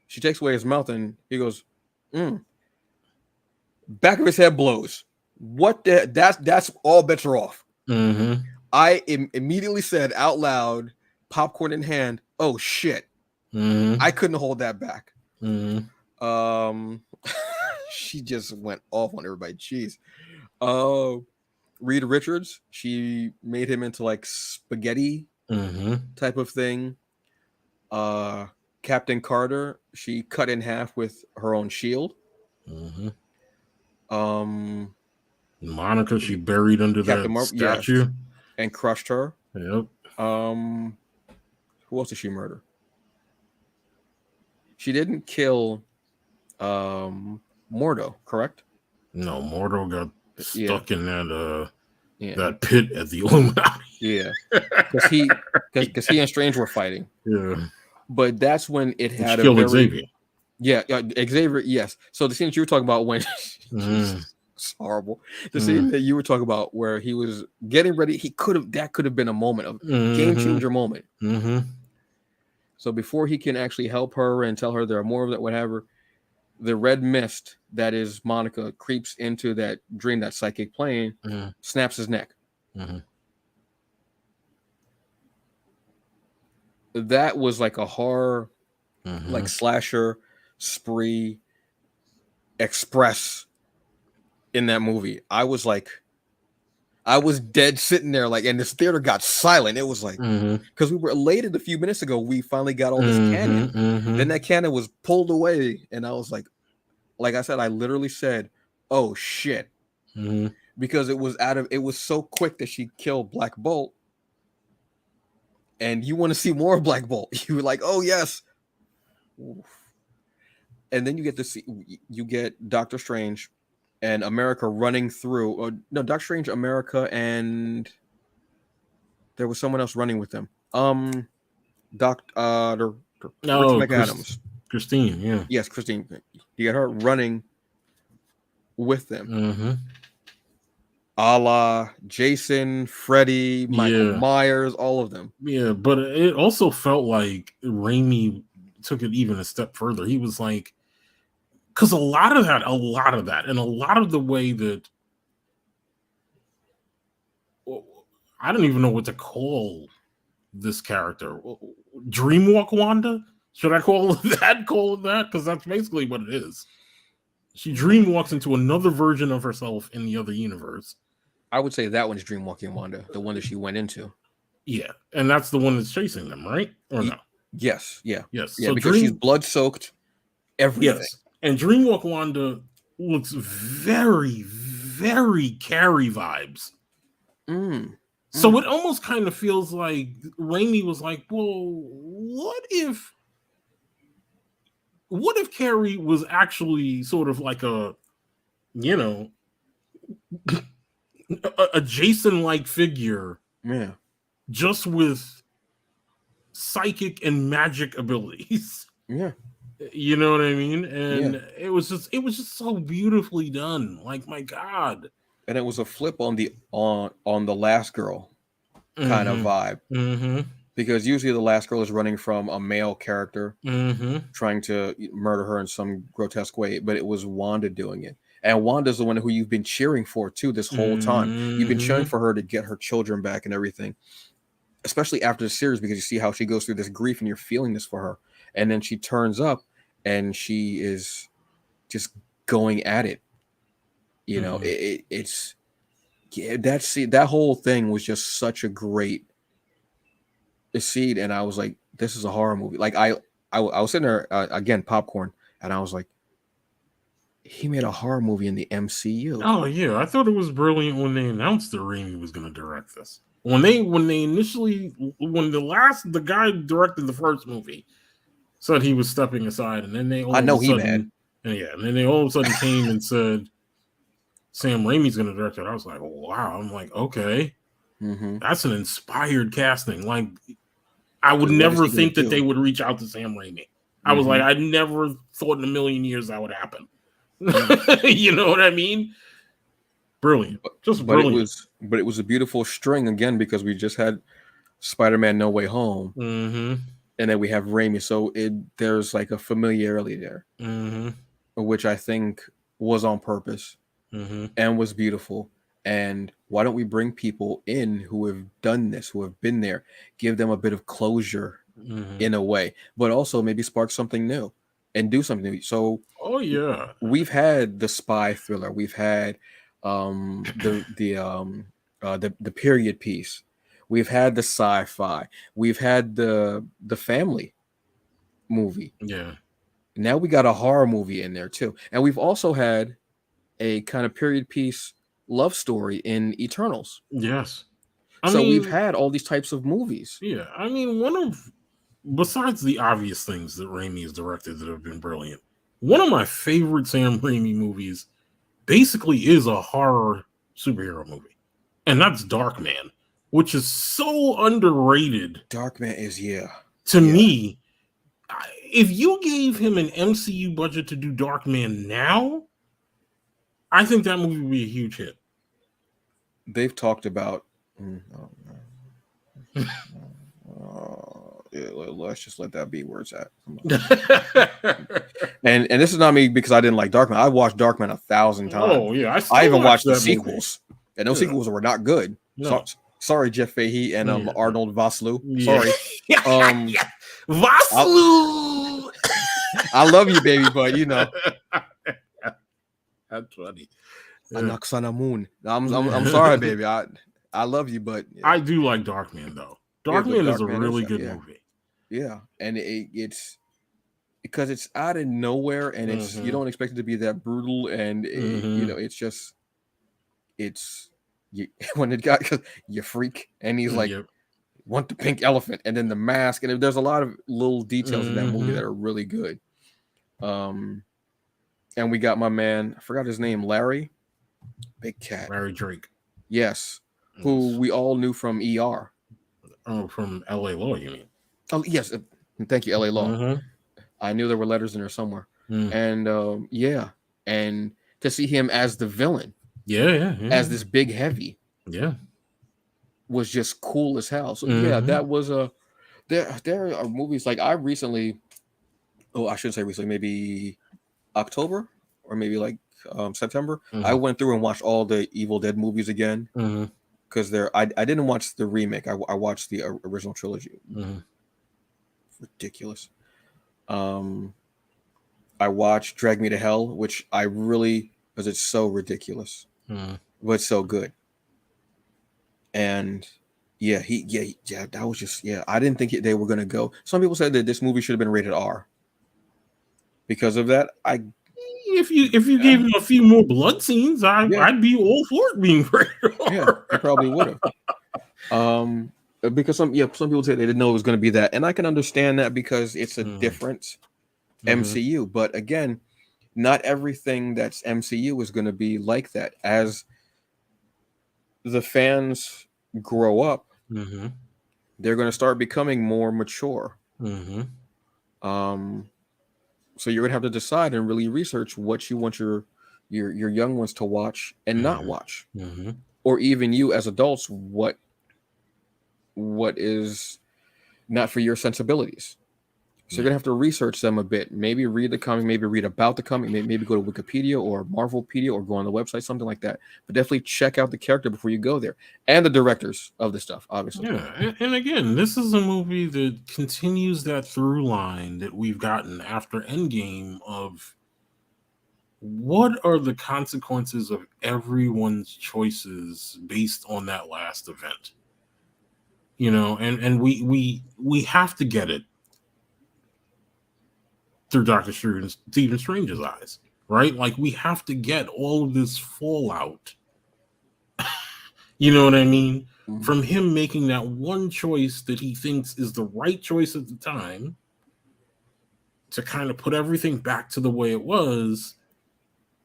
She takes away his mouth, and he goes, Back of his head blows. What the? That's all bets are off. Mm-hmm. I immediately said out loud, popcorn in hand, "Oh shit!" Mm-hmm. I couldn't hold that back. Mm-hmm. She just went off on everybody. Jeez. Reed Richards, she made him into like spaghetti type of thing. Captain Carter, she cut in half with her own shield. Monica, she buried under Captain that statue, yes, and crushed her. Yep. Who else did she murder? She didn't kill Mordo, correct? No, Mordo got stuck in that pit at the Illuminati. Yeah, because he and Strange were fighting. Yeah, but that's when it had a very Xavier. Yeah, Xavier. Yes. So the scene that you were talking about when it's horrible. The scene that you were talking about where he was getting ready, that could have been a moment of game changer moment. So before he can actually help her and tell her there are more of that, whatever, the red mist that is Monica creeps into that dream, that psychic plane, snaps his neck. That was like a horror, like slasher spree express in that movie. I was dead sitting there, like, and this theater got silent. It was like, because we were elated a few minutes ago, we finally got all this cannon. Then that cannon was pulled away, and I was like I said, I literally said, "Oh shit," because it was so quick that she killed Black Bolt, and you want to see more of Black Bolt. You were like, "Oh yes," and then you get Doctor Strange and America running through. Doctor Strange, America, and there was someone else running with them. Rachel McAdams. Christine, yeah. Yes, Christine. You got her running with them. A la Jason, Freddy, Michael Myers, all of them. Yeah, but it also felt like Raimi took it even a step further. He was like, because a lot of that, and a lot of the way that I don't even know what to call this character. Dreamwalk Wanda? Should I call it that? Because that's basically what it is. She dreamwalks into another version of herself in the other universe. I would say that one's Dreamwalking Wanda, the one that she went into. Yeah, and that's the one that's chasing them, right? Or no? Yes, yeah. Yes. Yeah, so because she's blood-soaked, everything. Yes, and Dreamwalk Wanda looks very, very Carrie vibes. So it almost kind of feels like Raimi was like, well, what if Carrie was actually sort of like a Jason-like figure, just with psychic and magic abilities. Yeah, you know what I mean. And it was just so beautifully done. Like, my God. And it was a flip on the Last Girl kind of vibe, because usually the Last Girl is running from a male character trying to murder her in some grotesque way, but it was Wanda doing it. And Wanda's the one who you've been cheering for too this whole time. You've been cheering for her to get her children back and everything, especially after the series, because you see how she goes through this grief and you're feeling this for her. And then she turns up and she is just going at it. You know, it's that whole thing was just such a great seed. And I was like, this is a horror movie. Like I was sitting there again, popcorn, and I was like, he made a horror movie in the MCU. Oh yeah, I thought it was brilliant when they announced that Raimi was going to direct this. When the guy directed the first movie said he was stepping aside, and then they all of a sudden came and said Sam Raimi's going to direct it. I was like, wow. I'm like, okay, that's an inspired casting. Like, I would never think that they would reach out to Sam Raimi. I was like, I never thought in a million years that would happen. You know what I mean? Brilliant, just brilliant. But it was a beautiful string again, because we just had Spider-Man No Way Home, Mm-hmm. and then we have Raimi. So there's like a familiarity there, Mm-hmm. which I think was on purpose Mm-hmm. and was beautiful. And why don't we bring people in who have done this, who have been there, give them a bit of closure Mm-hmm. in a way, but also maybe spark something new and do something new. So Oh yeah. we've had the spy thriller, we've had the period piece, we've had the sci-fi, we've had the family movie. Yeah. Now we got a horror movie in there too, and we've also had a kind of period piece love story in Eternals. Yes. I So we've mean, had all these types of movies. yeah. I mean, besides the obvious things that Raimi has directed that have been brilliant, one of my favorite Sam Raimi movies basically is a horror superhero movie, and that's Darkman, which is so underrated Darkman is to yeah. me. If you gave him an MCU budget to do Darkman now, I think that movie would be a huge hit. They've talked about. Yeah, let's just let that be where it's at. And this is not me because I didn't like Darkman. I watched Darkman 1,000 times. Oh yeah, I even watched the that movie. sequels, and those sequels were not good. No. Sorry, Jeff Fahey and Yeah. Arnold Vosloo. Yeah. Sorry, Vosloo. I love you, baby, but you know. That's funny. Anaxana Moon. I'm sorry, baby. I love you, but I do like Darkman though. Darkman is a really good movie. Yeah, and it's because it's out of nowhere, and it's you don't expect it to be that brutal, and you know it's just when it got you freak, and he's like want the pink elephant, and then the mask, and there's a lot of little details in that movie that are really good. And we got my man, I forgot his name, Larry, Big Cat, Larry Drake. Yes, who we all knew from ER. Oh, from L.A. Law, you mean? Oh yes, thank you, L.A. Law. I knew there were letters in there somewhere, and yeah, and to see him as the villain, as this big heavy, was just cool as hell. So yeah, that was a. There are movies like I recently. Oh, I shouldn't say recently. Maybe October or maybe like September. I went through and watched all the Evil Dead movies again because I didn't watch the remake. I watched the original trilogy. Ridiculous. I watched Drag Me to Hell, which I really because it's so ridiculous, but so good. And yeah, that was just I didn't think they were gonna go. Some people said that this movie should have been rated R. Because of that, if you gave him a few more blood scenes, I'd be all for it being rated R. Yeah, I probably would have. Because some people say they didn't know it was going to be that, and I can understand that because it's a different MCU. But again, not everything that's MCU is going to be like that. As the fans grow up, they're going to start becoming more mature. So you're going to have to decide and really research what you want your young ones to watch and not watch, or even you as adults what is not for your sensibilities. So you're gonna have to research them a bit. Maybe read the comic, maybe read about the comic, maybe go to Wikipedia or Marvelpedia or go on the website, something like that. But definitely check out the character before you go there, and the directors of the stuff, obviously. Yeah, and again, this is a movie that continues that through line that we've gotten after Endgame of what are the consequences of everyone's choices based on that last event. You know, and we have to get it through Doctor Stephen Strange's eyes, right? Like we have to get all of this fallout. You know what I mean? From him making that one choice that he thinks is the right choice at the time to kind of put everything back to the way it was,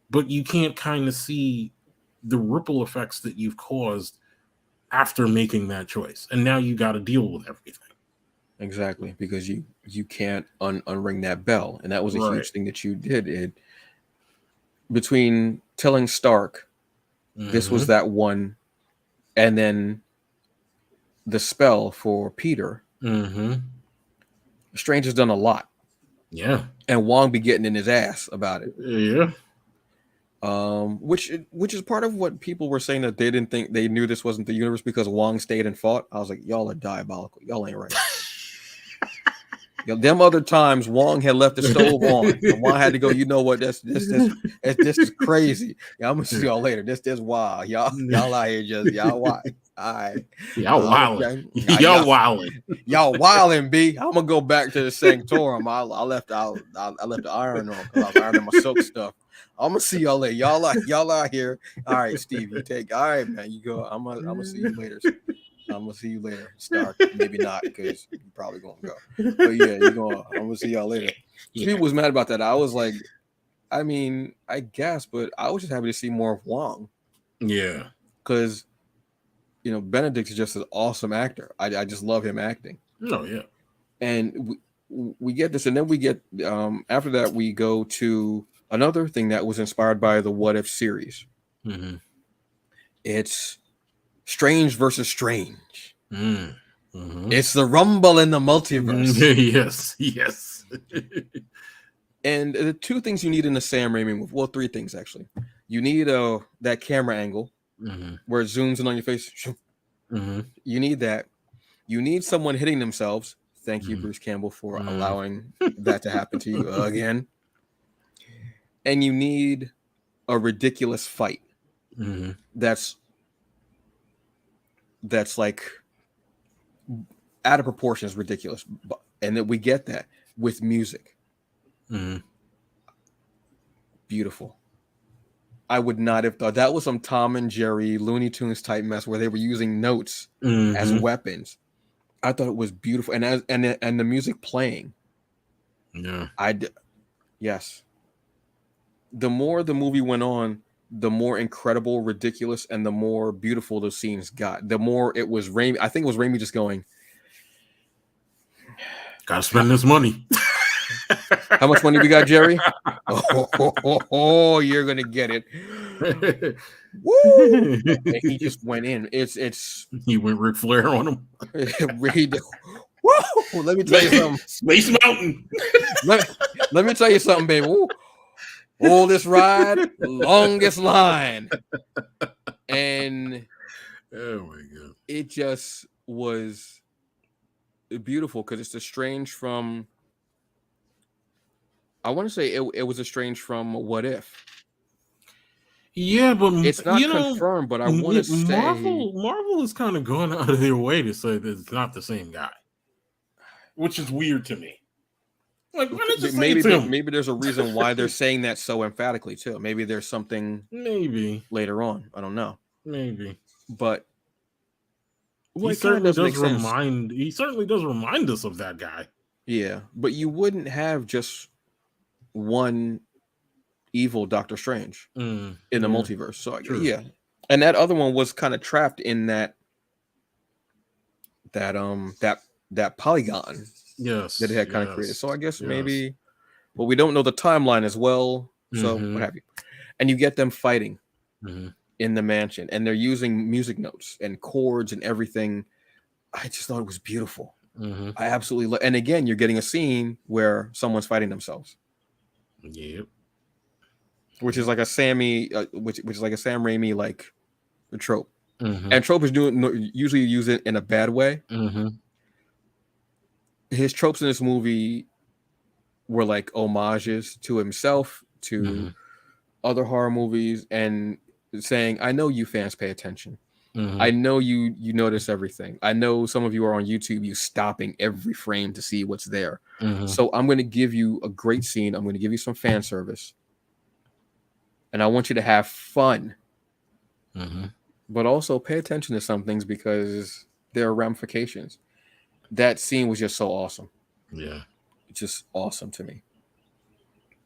but you can't kind of see the ripple effects that you've caused after making that choice. And now you got to deal with everything. Exactly, because you can't unring that bell, and that was a huge thing that you did. Between telling Stark, this was that one, and then the spell for Peter, Mm-hmm. Strange has done a lot, Yeah. and Wong be getting in his ass about it. Yeah. Which is part of what people were saying, that they didn't think, they knew this wasn't the universe because Wong stayed and fought. I was like, y'all are diabolical. Y'all ain't right. Them other times Wong had left the stove on, and Wong had to go. You know what? This is crazy. Yeah, I'm gonna see y'all later. This wild. Y'all out here just y'all wild. All right. Y'all wilding. Y'all wilding. Y'all wilding, B. I'm gonna go back to the sanctorum. I left the iron on because I was ironing my silk stuff. I'm gonna see y'all later. Y'all out here. All right, Steve. You take. All right, man. You go. I'm gonna see you later. I'm gonna see you later, Stark. Maybe not, because you probably gonna go. But yeah, I'm gonna see y'all later. Yeah. People was mad about that. I was like, I mean, I guess, but I was just happy to see more of Wong. Yeah, because Benedict is just an awesome actor. I just love him acting. Oh yeah, and we get this, and then we get after that we go to another thing that was inspired by the What If series. Mm-hmm. It's Strange versus Strange. Mm-hmm. It's the rumble in the multiverse. Yes. And the two things you need in the Sam Raimi movie, well, three things actually. You need that camera angle where it zooms in on your face. Mm-hmm. You need that. You need someone hitting themselves. Thank you, Bruce Campbell, for allowing that to happen to you again. And you need a ridiculous fight. That's like out of proportion, is ridiculous, and that we get that with music. Beautiful. I would not have thought that was some Tom and Jerry Looney Tunes type mess where they were using notes as weapons. I thought it was beautiful, and the music playing. Yeah. Yes. The more the movie went on, the more incredible, ridiculous, and the more beautiful the scenes got. The more it was Raimi. I think it was Raimi just going, gotta spend this money. How much money we got, Jerry? Oh, you're gonna get it. Woo! And he just went in. It's he went Ric Flair on him. Woo! Let me tell you something. Space Mountain. let me tell you something, baby. Woo. Oldest ride, longest line. And oh my god, it just was beautiful because it's a Strange from, I want to say it was a Strange from What If. Yeah, but it's not confirmed, but I want to say Marvel is kind of going out of their way to say that it's not the same guy, which is weird to me. Like, maybe there's a reason why they're saying that so emphatically too. Maybe there's something later on. I don't know. Maybe, but he certainly does remind. He certainly does remind us of that guy. Yeah, but you wouldn't have just one evil Doctor Strange in the multiverse. So yeah, and that other one was kind of trapped in that polygon. Yes, that it had kind of created. So I guess maybe, but we don't know the timeline as well. So what have you? And you get them fighting in the mansion, and they're using music notes and chords and everything. I just thought it was beautiful. I absolutely and again, you're getting a scene where someone's fighting themselves. Yep. Which is like a Sammy, which is like a Sam Raimi like trope. And trope is usually use it in a bad way. His tropes in this movie were like homages to himself, to other horror movies, and saying, I know you fans pay attention. I know you notice everything. I know some of you are on YouTube, you stopping every frame to see what's there. So I'm going to give you a great scene. I'm going to give you some fan service. And I want you to have fun. But also pay attention to some things because there are ramifications. That scene was just so awesome. Yeah. It's just awesome to me.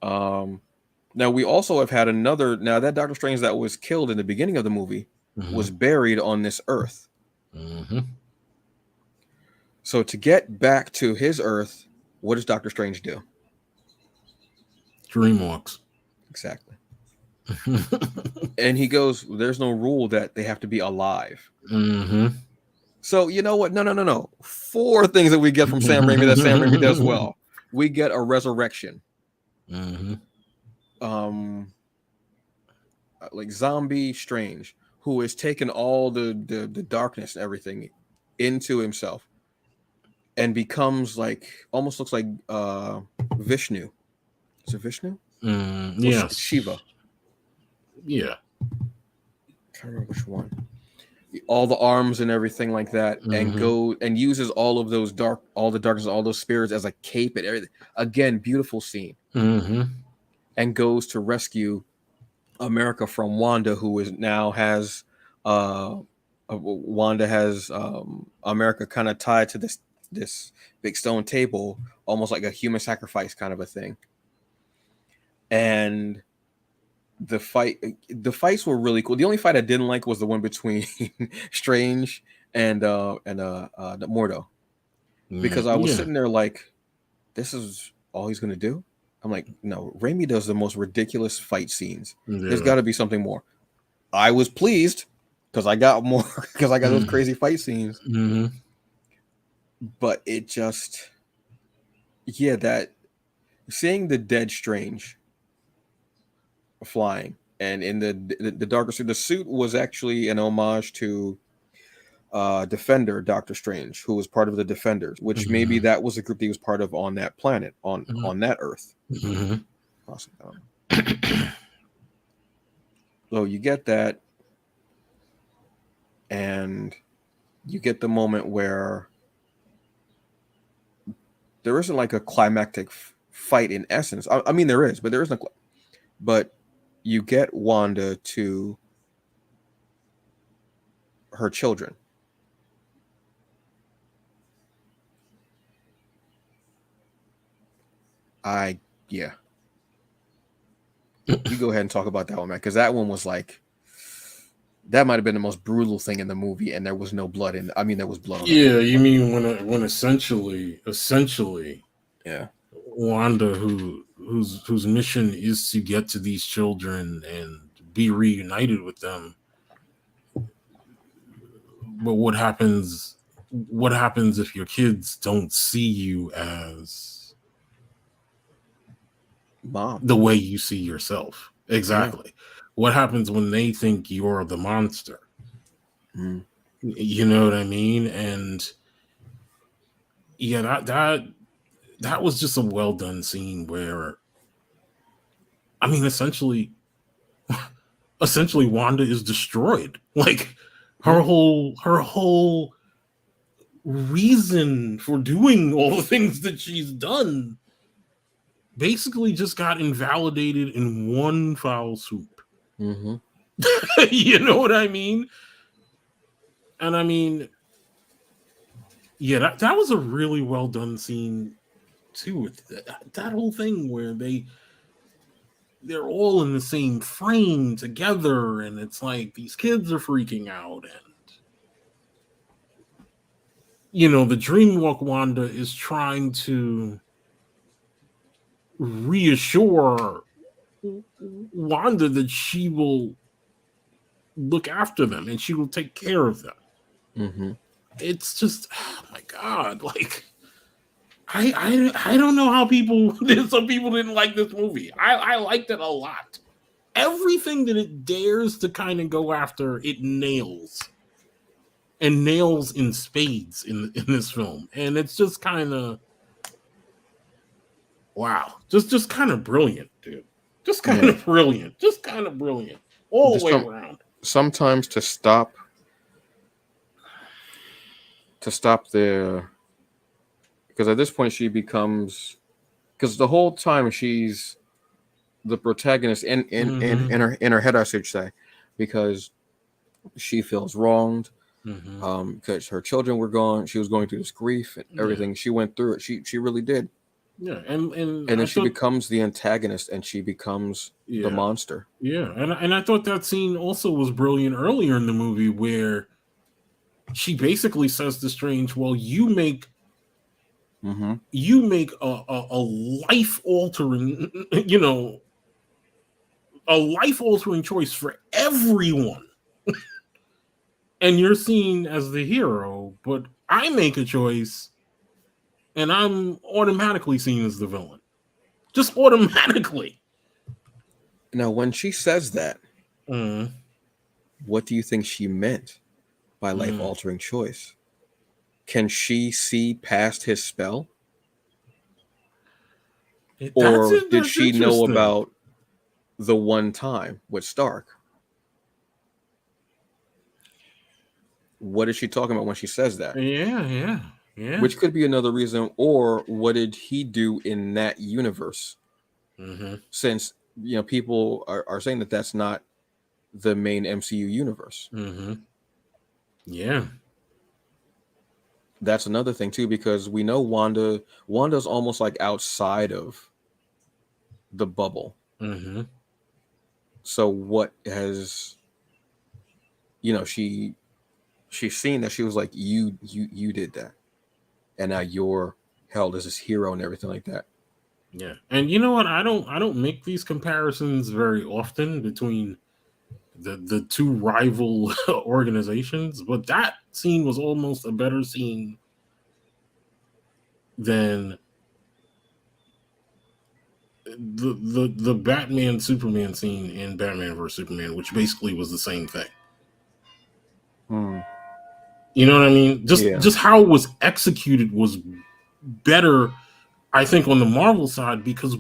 Now we also have had another, now that Doctor Strange that was killed in the beginning of the movie was buried on this Earth. So to get back to his Earth, what does Doctor Strange do? Dreamwalks. Exactly. And he goes, there's no rule that they have to be alive. So you know what? No. 4 things that we get from Sam Raimi that Sam Raimi does well. We get a resurrection. Mm-hmm. Like Zombie Strange, who has taken all the darkness and everything into himself and becomes like almost looks like Vishnu. Is it Vishnu? Yes. Shiva. Yeah. I can't remember which one. All the arms and everything like that, and go and uses all of those all the darkness, all those spirits as a cape and everything. Again, beautiful scene. And goes to rescue America from Wanda, who is now has Wanda has America kind of tied to this big stone table, almost like a human sacrifice kind of a thing. And the fights were really cool. The only fight I didn't like was the one between Strange and Mordo, because I was sitting there like, this is all he's gonna do. I'm like, no, Raimi does the most ridiculous fight scenes. There's got to be something more. I was pleased because I got more, because I got those crazy fight scenes. But it just, that seeing the dead Strange flying, and in the darker suit, the suit was actually an homage to Defender Doctor Strange, who was part of the Defenders, which maybe that was the group he was part of on that planet, on that Earth. So you get that, and you get the moment where there isn't like a climactic fight in essence. I mean, there is, but there isn't. But you get Wanda to her children. You go ahead and talk about that one, man, because that one was like, that might have been the most brutal thing in the movie, and there was no blood in. I mean, there was blood. Yeah, you mean when essentially, Wanda, whose mission is to get to these children and be reunited with them. But what happens if your kids don't see you as Mom, the way you see yourself? Exactly. What happens when they think you're the monster? You know what I mean? And that was just a well done scene where, I mean, essentially Wanda is destroyed. Like her whole reason for doing all the things that she's done basically just got invalidated in one foul swoop. You know what I mean? And I mean, that was a really well done scene too, with that whole thing where they're all in the same frame together, and it's like these kids are freaking out, and the Dreamwalk Wanda is trying to reassure Wanda that she will look after them and she will take care of them. It's just, oh my God, like I don't know how some people didn't like this movie. I liked it a lot. Everything that it dares to kind of go after, it nails. And nails in spades in this film. And it's just kind of, wow. Just kind of brilliant, dude. Just kind of brilliant. Just kind of brilliant. All the way around. Sometimes to stop because at this point she becomes, because the whole time she's the protagonist in her head, I should say, because she feels wronged, because her children were gone. She was going through this grief and everything. She went through it. She really did. Yeah, and then she becomes the antagonist, and she becomes the monster. Yeah, and I thought that scene also was brilliant earlier in the movie, where she basically says to Strange, "Well, you make a life altering, a life altering choice for everyone." and you're seen as the hero, but I make a choice and I'm automatically seen as the villain. Just automatically. Now, when she says that, Mm, what do you think she meant by life mm. altering choice? Can she see past his spell? That's Or it. did That's she know interesting. about the one time with Stark? What is she talking about when she says that? Yeah, yeah, yeah. Which could be another reason. Or what did he do in that universe? Mm-hmm. Since, people are saying that that's not the main MCU universe. Mm-hmm. Yeah. That's another thing too, because we know Wanda's almost like outside of the bubble. Mm-hmm. So what has, she's seen that, she was like, you did that, and now you're held as this hero and everything like that. Yeah. And you know what? I don't make these comparisons very often between the two rival organizations, but that scene was almost a better scene than the Batman Superman scene in Batman vs Superman, which basically was the same thing. Hmm. You know what I mean? Just Yeah. just how it was executed was better, I think, on the Marvel side because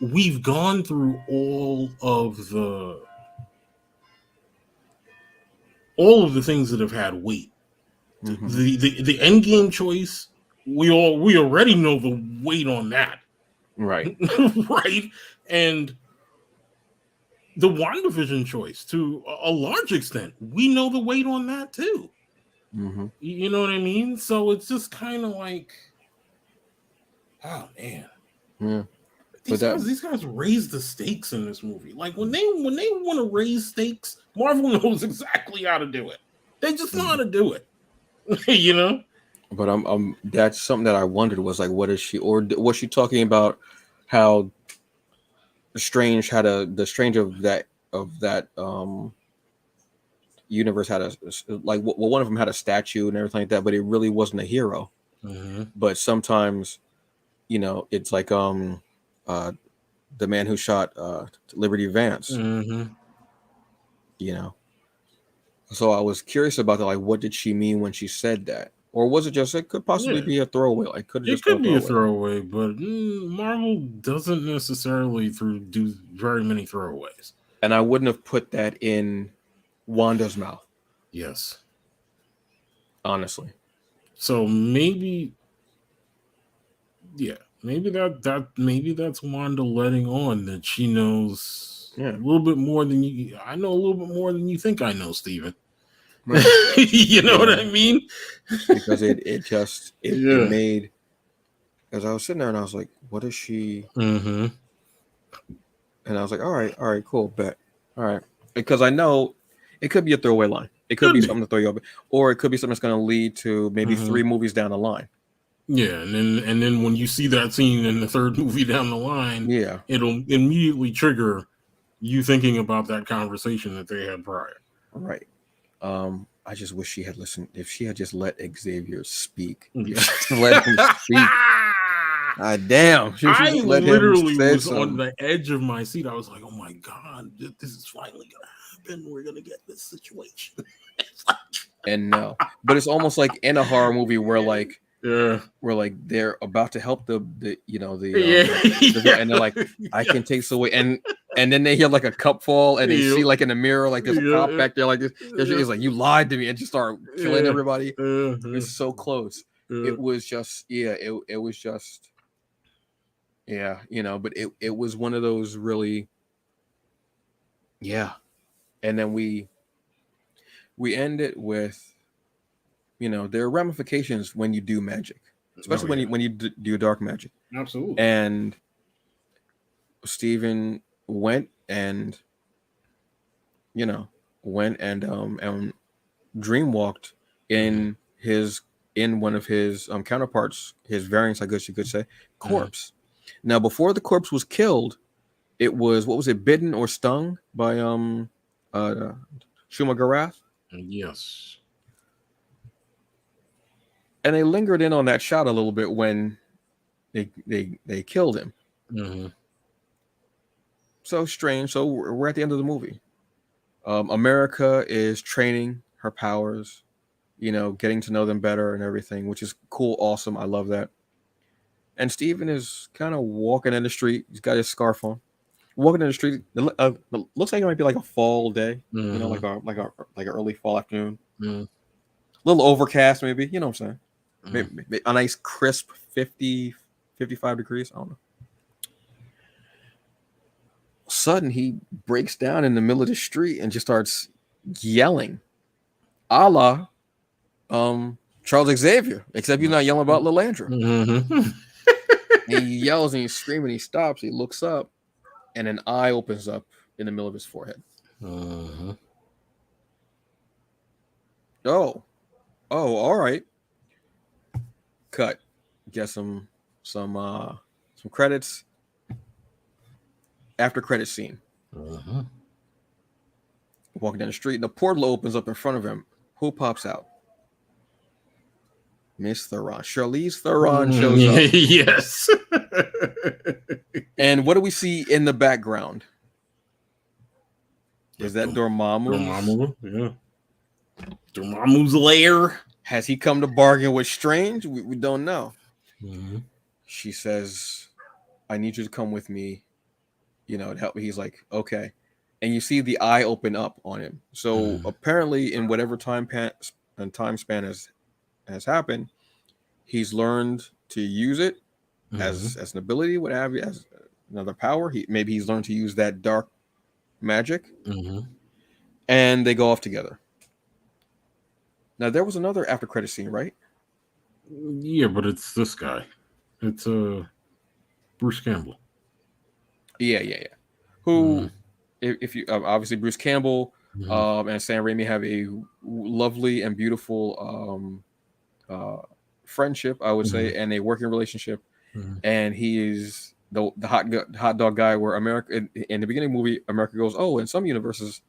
we've gone through all of the things that have had weight. Hmm. The end game choice, we already know the weight on that. Right. Right? And the WandaVision choice, to a large extent, we know the weight on that too. Hmm. You know what I mean? So it's just kind of like, oh man, Yeah. But these that. guys these guys raise the stakes in this movie. Like when they want to raise stakes, Marvel knows exactly how to do it. They just know how Mhm. to do it. You know? But that's something that I wondered, was like, what is she, or was she talking about how the Strange of that universe had like, well, one of them had a statue and everything like that, but it really wasn't a hero. Mm-hmm. But sometimes, it's like, uh the man who shot Liberty Vance, Mm-hmm. you know. So I was curious about that, like, what did she mean when she said that? Or was it just, it could possibly Yeah. be a throwaway, like, could have It just been a could be a throwaway line. throwaway, but Marvel doesn't necessarily do very many throwaways. And I wouldn't have put that in Wanda's mouth, Yes. honestly. So maybe, yeah, maybe that's Wanda letting on that she knows Yeah. a little bit more than you. I know a little bit more than you think I know, Steven. Right. You know what Yeah. I mean? Because it just it Yeah. made, as I was sitting there and I was like, what is she? Mm-hmm. And I was like, all right, cool, bet. All right. Because I know it could be a throwaway line. It could Could be be. something to throw you up, or it could be something that's going to lead to maybe Mm-hmm. 3 movies down the line. Yeah, and then when you see that scene in the third movie down the line, Yeah. it'll immediately trigger you thinking about that conversation that they had prior. Right. I just wish she had listened. If she had just let Xavier speak, Yeah. let him speak. Damn, she I just let him literally say was on something. the edge of my seat. I was like, "Oh my god, this is finally gonna happen. We're gonna get this situation." And no, but it's almost like in a horror movie where like Yeah, they're about to help the you know yeah, the, yeah, and they're like, I yeah, can take this away, and then they hear like a cup fall and they see yeah, like in the mirror like there's a cop yeah, back there like this. She yeah, is like, you lied to me, and just start killing yeah, everybody. yeah, It's so close. yeah. It was just, yeah, it was just, yeah, but it was one of those really, yeah. And then we end it with, there are ramifications when you do magic, Oh especially when yeah, you do dark magic. absolutely. And Steven went and you know and dreamwalked Mm-hmm. in one of his counterparts, his variants, I guess you could say, Mm-hmm. corpse. Now, before the corpse was killed, it was, what was it, bitten or stung by uh Shuma Garath? Yes. And they lingered in on that shot a little bit when they killed him. Mm-hmm. So strange. So we're at the end of the movie. America is training her powers, getting to know them better and everything, which is cool, awesome. I love that. And Steven is kind of walking in the street. He's got his scarf on, walking in the street. It looks like it might be like a fall day, Mm-hmm. like an early fall afternoon. Mm-hmm. A little overcast, maybe. You know what I'm saying? Mm-hmm. Maybe a nice crisp 50, 55 degrees. I don't know. Sudden, he breaks down in the middle of the street and just starts yelling, a la Charles Xavier, except he's not yelling about Lilandra. Mm-hmm. And he yells and he's screaming. He stops. He looks up, and an eye opens up in the middle of his forehead. Mm-hmm. Oh, all right. Cut. Get some credits. After credit scene. Mm-hmm. Walking down the street, and the portal opens up in front of him. Who pops out? Miss Theron. Charlize Theron shows up. Yes. And what do we see in the background? Is that Dormammu? Dormammu, yeah. Dormammu's lair. Has he come to bargain with Strange? We don't know. Mm-hmm. She says, I need you to come with me, to help me. He's like, okay. And you see the eye open up on him. So apparently in whatever time span has happened, he's learned to use it as an ability, what have you, as another power. Maybe he's learned to use that dark magic. And they go off together. Now there was another after credit scene, right? Yeah, but it's this guy. It's Bruce Campbell. Yeah. Who, if you obviously Bruce Campbell and Sam Raimi have a lovely and beautiful friendship, I would say, and a working relationship. And he is the hot dog guy. Where America in the beginning of the movie, America goes, oh, in some universes,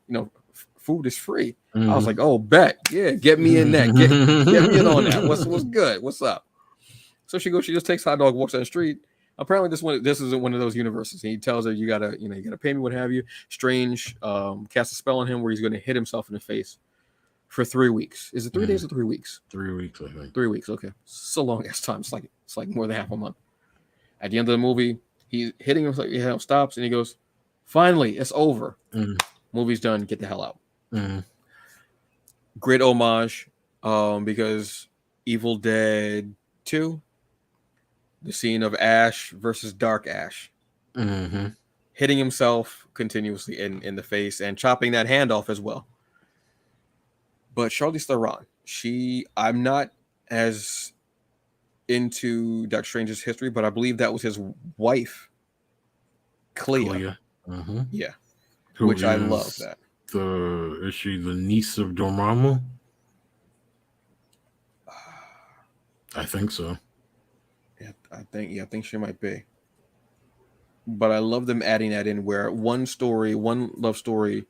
food is free. I was like, oh, bet, yeah, get me in that, get me in on that. What's good? What's up? So she just takes hot dog, walks down the street. Apparently, this isn't one of those universes. He tells her, you gotta pay me, what have you. Strange casts a spell on him where he's going to hit himself in the face for 3 weeks. Is it 3 days or 3 weeks? 3 weeks, I think. 3 weeks. Okay, so long as time. It's like more than half a month. At the end of the movie, he's hitting himself. Stops and he goes, "Finally, it's over. Movie's done. Get the hell out." Great homage, because Evil Dead 2, the scene of Ash versus Dark Ash, hitting himself continuously in the face and chopping that hand off as well. But Charlize Theron, I'm not as into Doctor Strange's history, but I believe that was his wife, Clea. Yeah, which I love that. Is she the niece of Dormammu? I think so. Yeah, I think she might be. But I love them adding that in where one love story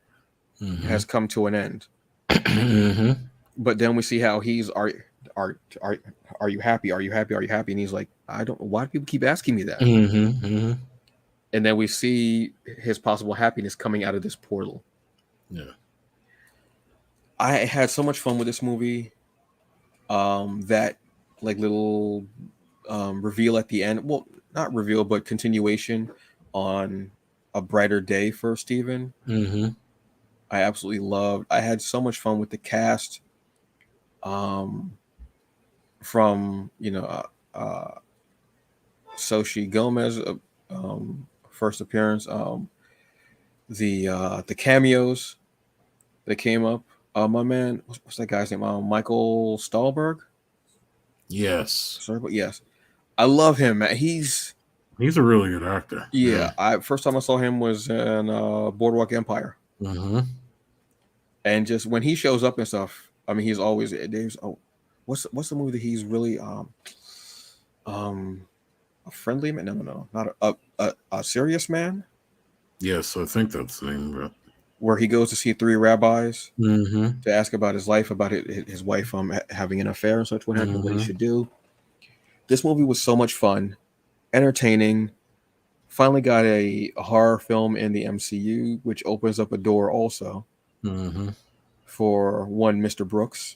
has come to an end. But then we see how he's are you happy? Are you happy? Are you happy? And he's like, I don't. Why do people keep asking me that? And then we see his possible happiness coming out of this portal. Yeah, I had so much fun with this movie. That like little reveal at the end. Well, not reveal, but continuation on A Brighter Day for Steven. I absolutely loved. I had so much fun with the cast. From Xochitl Gomez, first appearance. The cameos that came up. My man, what's that guy's name? Michael Stahlberg. Yes. Sorry, but yes, I love him, man. He's a really good actor. Yeah. First time I saw him was in Boardwalk Empire. And just when he shows up and stuff, I mean, he's always there's what's the movie that he's really a friendly man? No, not a serious man. Yes, I think that's the name of it. where he goes to see three rabbis Mm-hmm. to ask about his life, about his wife having an affair and such, what have you, what he Mm-hmm. should do. This movie was so much fun, entertaining. Finally got a horror film in the MCU, which opens up a door also Mm-hmm. for one Mr. Brooks.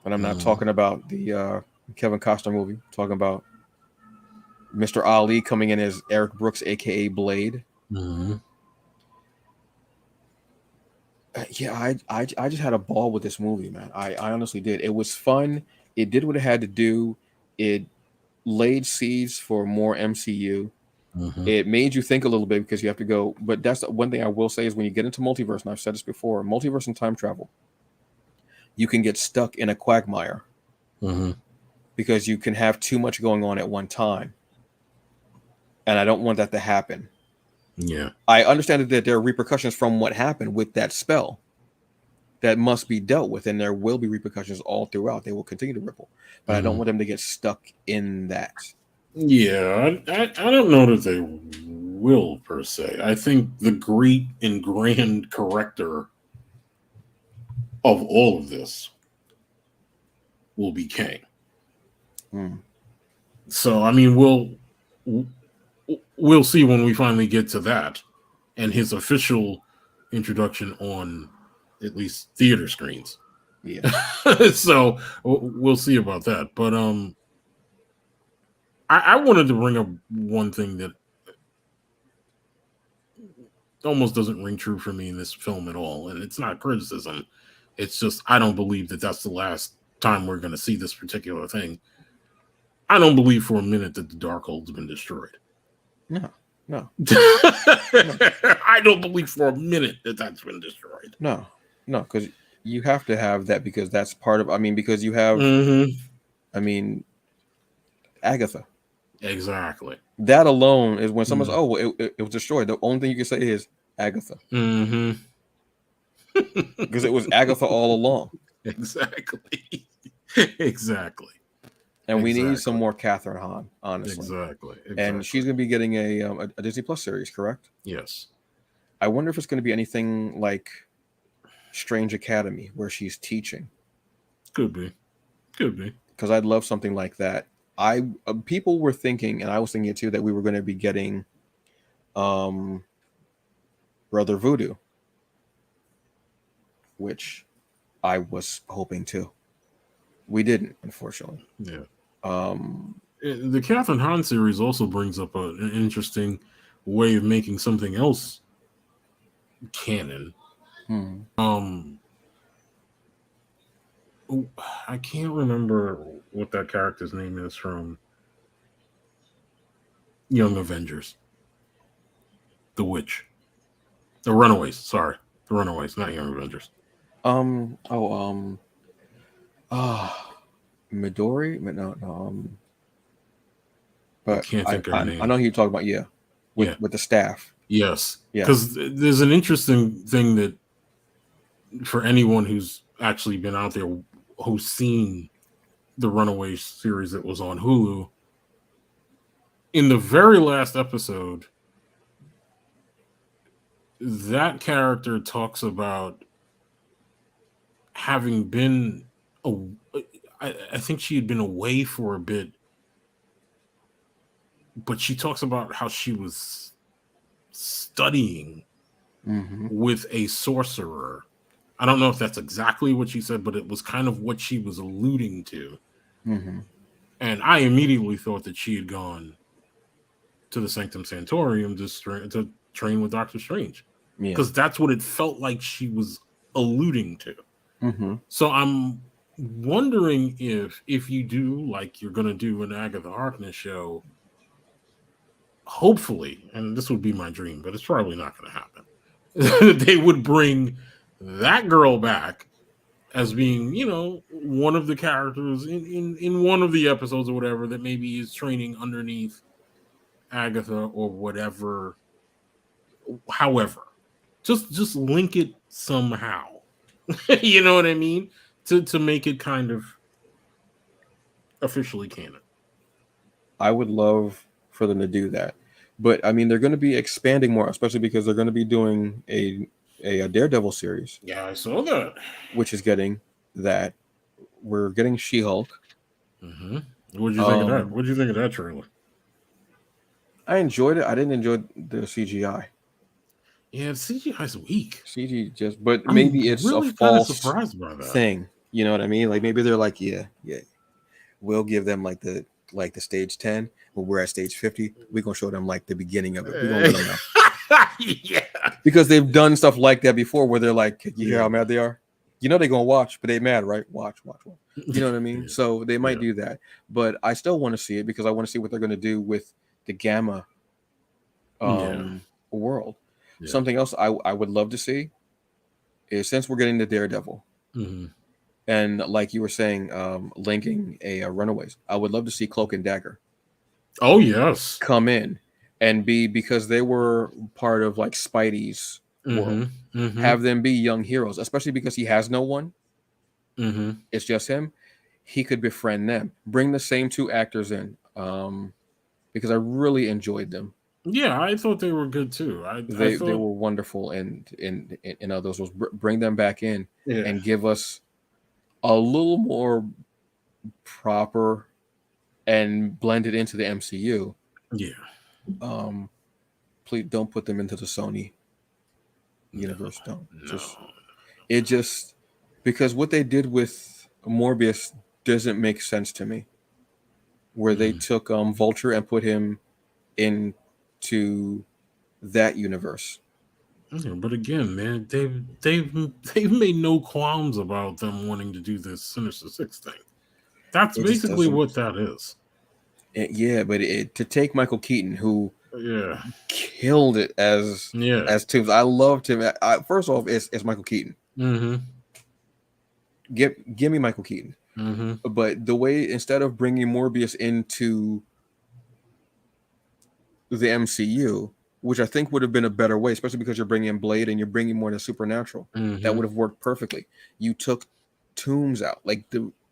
And I'm not Mm-hmm. talking about the Kevin Costner movie. I'm talking about Mr. Ali coming in as Eric Brooks, aka Blade. Mm-hmm. Yeah, I just had a ball with this movie, man. I honestly did. It was fun. It did what it had to do. It laid seeds for more MCU. Mm-hmm. It made you think a little bit because you have to go. But that's the one thing I will say is when you get into multiverse, and I've said this before, multiverse and time travel, you can get stuck in a quagmire Mm-hmm. because you can have too much going on at one time. And I don't want that to happen. Yeah. I understand that there are repercussions from what happened with that spell that must be dealt with, and there will be repercussions all throughout. They will continue to ripple, but I don't Mm-hmm. want them to get stuck in that. Yeah, I don't know that they will per se. I think the great and grand corrector of all of this will be Kang. Hmm. So I mean, we'll see when we finally get to that and his official introduction on at least theater screens. Yeah. So we'll see about that. But I wanted to bring up one thing that almost doesn't ring true for me in this film at all, and it's not criticism. It's just I don't believe that that's the last time we're going to see this particular thing. I don't believe for a minute that the Darkhold's been destroyed. No, no, I don't believe for a minute that that's been destroyed. no, no, because you have to have that because that's part of. I mean, because you have. Mm-hmm. I mean, Agatha. Exactly. That alone is when someone's, Mm-hmm. oh, well, it was destroyed. The only thing you can say is Agatha, Mm-hmm. because it was Agatha all along. Exactly. Exactly. And we need some Exactly. more Catherine Hahn, honestly. Exactly. And she's Exactly. going to be getting a Disney Plus series, correct? Yes. I wonder if it's going to be anything like Strange Academy, where she's teaching. Could be. Could be. Because I'd love something like that. People were thinking, and I was thinking it too, that we were going to be getting Brother Voodoo, which I was hoping to. We didn't, unfortunately. Yeah. Um, The Catherine Hahn series also brings up an interesting way of making something else canon. hmm. I can't remember what that character's name is from Young Avengers. The Witch. The Runaways. Sorry. The Runaways, not Young Avengers. Oh, Midori? No. I But can't think of her I name. know who you're talking about, yeah. Yeah. With the staff. Yes. Yeah. Because there's an interesting thing that for anyone who's actually been out there who's seen the Runaways series that was on Hulu, in the very last episode, that character talks about having been I think she had been away for a bit, but she talks about how she was studying Mm-hmm. with a sorcerer. I don't know if that's exactly what she said, but it was kind of what she was alluding to. Mm-hmm. And I immediately thought that she had gone to the Sanctum Sanctorum to train with Doctor Strange, Yeah. because that's what it felt like she was alluding to. Mm-hmm. So I'm wondering if you do, like you're going to do an Agatha Harkness show, hopefully, and this would be my dream, but it's probably not going to happen. They would bring that girl back as being, one of the characters in one of the episodes or whatever that maybe is training underneath Agatha or whatever. However, just link it somehow. You know what I mean? To make it kind of officially canon. I would love for them to do that. But I mean, they're going to be expanding more, especially because they're going to be doing a a Daredevil series, Yeah, I saw that. which is getting that. We're getting She-Hulk. Mm-hmm. What'd you think of that? Um, What'd you think of that trailer? I enjoyed it. I didn't enjoy the CGI. Yeah, CGI's weak. CG just, but I'm maybe it's a really kind of false surprised by that. thing. You know what I mean? Like maybe they're like, yeah, we'll give them like the stage 10, but we're at stage 50. We're gonna show them like the beginning of it. We're gonna let them know Yeah. because they've done stuff like that before, where they're like, you hear Yeah. how mad they are? You know they're gonna watch, but they mad, right? Watch. You know what I mean? Yeah. So they might Yeah. do that, but I still want to see it because I want to see what they're gonna do with the Gamma Yeah. world. Yeah. Something else I would love to see is, since we're getting the Daredevil, Mm-hmm. and like you were saying, linking a Runaways, I would love to see Cloak and Dagger Oh yes. come in and be, because they were part of like Spidey's Mm-hmm. world. Mm-hmm. Have them be young heroes, especially because he has no one. Mm-hmm. It's just him. He could befriend them. Bring the same two actors in, because I really enjoyed them. Yeah, I thought they were good too. I They thought were wonderful, and in all those roles. Bring them back in yeah. and give us a little more proper and blend it into the MCU. Yeah. Um, please don't put them into the Sony No. universe. Don't No. just because what they did with Morbius doesn't make sense to me. Where they Mm. took Vulture and put him into that universe. Yeah, but again, man, they've made no qualms about them wanting to do this Sinister Six thing. That's It just basically doesn't. what that is. Yeah, but to take Michael Keaton, who Yeah. killed it Yeah. as Tooms, I loved him. First off, it's Michael Keaton. Mm-hmm. Give me Michael Keaton. Mm-hmm. But the way, instead of bringing Morbius into the MCU, which I think would have been a better way, especially because you're bringing in Blade and you're bringing more to supernatural, that Mm-hmm. would have worked perfectly. You took Tooms out, like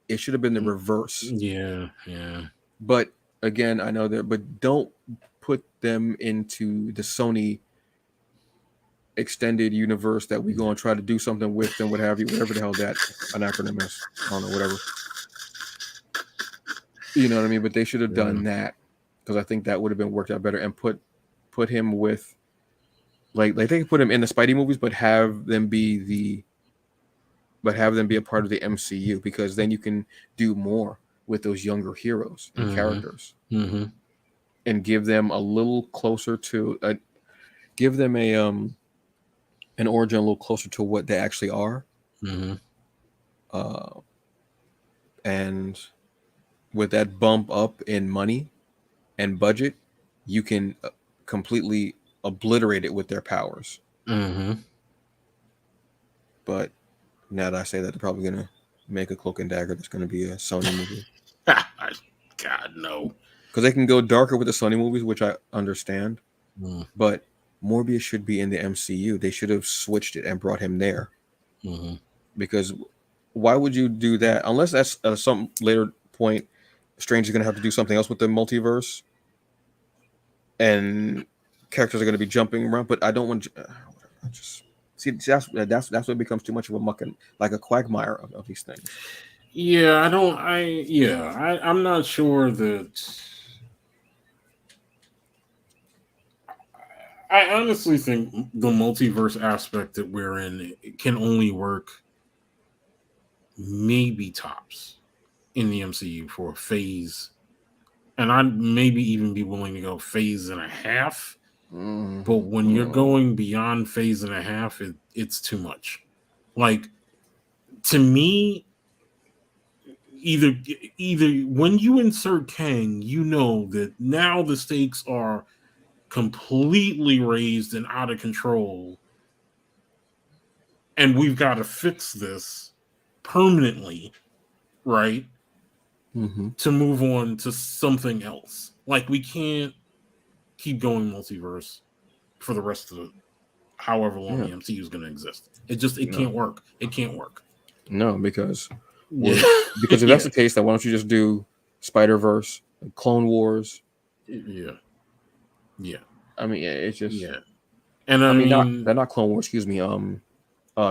it should have been the reverse. Yeah. Yeah. But again, I know that, but don't put them into the Sony extended universe that we go and try to do something with them, what have you, whatever the hell that an acronym is. I don't know, whatever. You know what I mean? But they should have done that, because I think that would have been worked out better, and put him with like they could put him in the Spidey movies, but have them be a part of the MCU, because then you can do more with those younger heroes and characters, and give them a little closer to give them a an origin a little closer to what they actually are. And with that bump up in money and budget, you can completely obliterate it with their powers. But now that I say that, they're probably gonna make a Cloak and Dagger that's gonna be a Sony movie. God no. Because they can go darker with the Sony movies, which I understand. But Morbius should be in the MCU. They should have switched it and brought him there. Because why would you do that? Unless that's some later point, Strange is going to have to do something else with the multiverse, and characters are going to be jumping around. But I don't want. Just see that's what becomes too much of a muck and like a quagmire of these things. Yeah, I'm not sure that. I honestly think the multiverse aspect that we're in can only work maybe tops in the MCU for a phase, and I'd maybe even be willing to go phase and a half. But when you're going beyond phase and a half, it's too much. Like, to me, either when you insert Kang, you know that now the stakes are completely raised and out of control, and we've got to fix this permanently, right? To move on to something else. Like, we can't keep going multiverse for the rest of the however long the MCU is going to exist. It can't work. It can't work. No, because if that's the case, then why don't you just do Spider-Verse, Clone Wars? Yeah. I mean, it's just And I I mean, mean, not Clone Wars. Excuse me.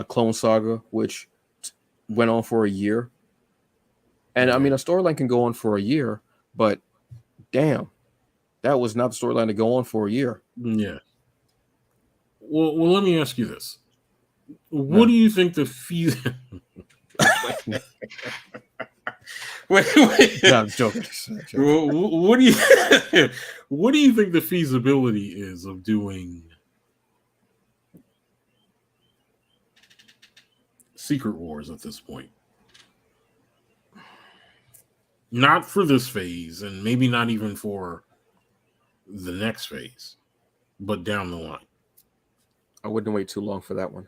Clone Saga, which went on for a year, and I yeah, mean, a storyline can go on for a year, but damn, that was not the storyline to go on for a year. yeah. Well, let me ask you this: what No, do you think the fee? wait, wait. no, I'm joking. I'm joking. What do you what do you think the feasibility is of doing Secret Wars at this point? Not for this phase, and maybe not even for the next phase, but down the line. I wouldn't wait too long for that one.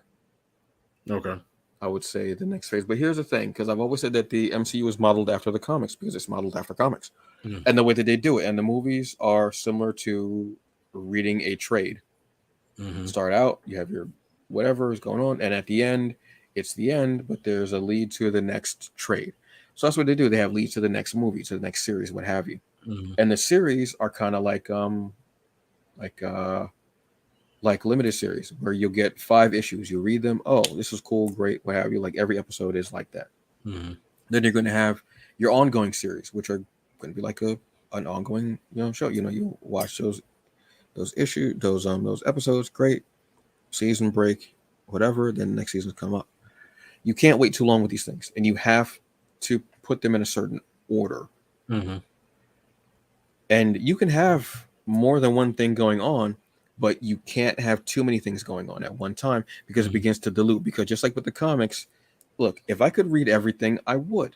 Okay. I would say the next phase. But here's the thing, because I've always said that the MCU is modeled after the comics because it's modeled after comics, Mm-hmm. and the way that they do it, and the movies are similar to reading a trade. Mm-hmm. Start out, you have your whatever is going on, and at the end, it's the end, but there's a lead to the next trade. So that's what they do. They have leads to the next movie, to the next series, what have you. Mm-hmm. And the series are kind of like like limited series where you'll get 5 issues. You read them. Oh, this is cool, great, what have you. Like every episode is like that. Mm-hmm. Then you're going to have your ongoing series, which are going to be like an ongoing show. You watch those issues, those episodes. Great, season break, whatever. Then the next seasons come up. You can't wait too long with these things, and you have to put them in a certain order. Mm-hmm. And you can have more than one thing going on, but you can't have too many things going on at one time because it Mm-hmm. begins to dilute. Because just like with the comics, look, if I could read everything, I would,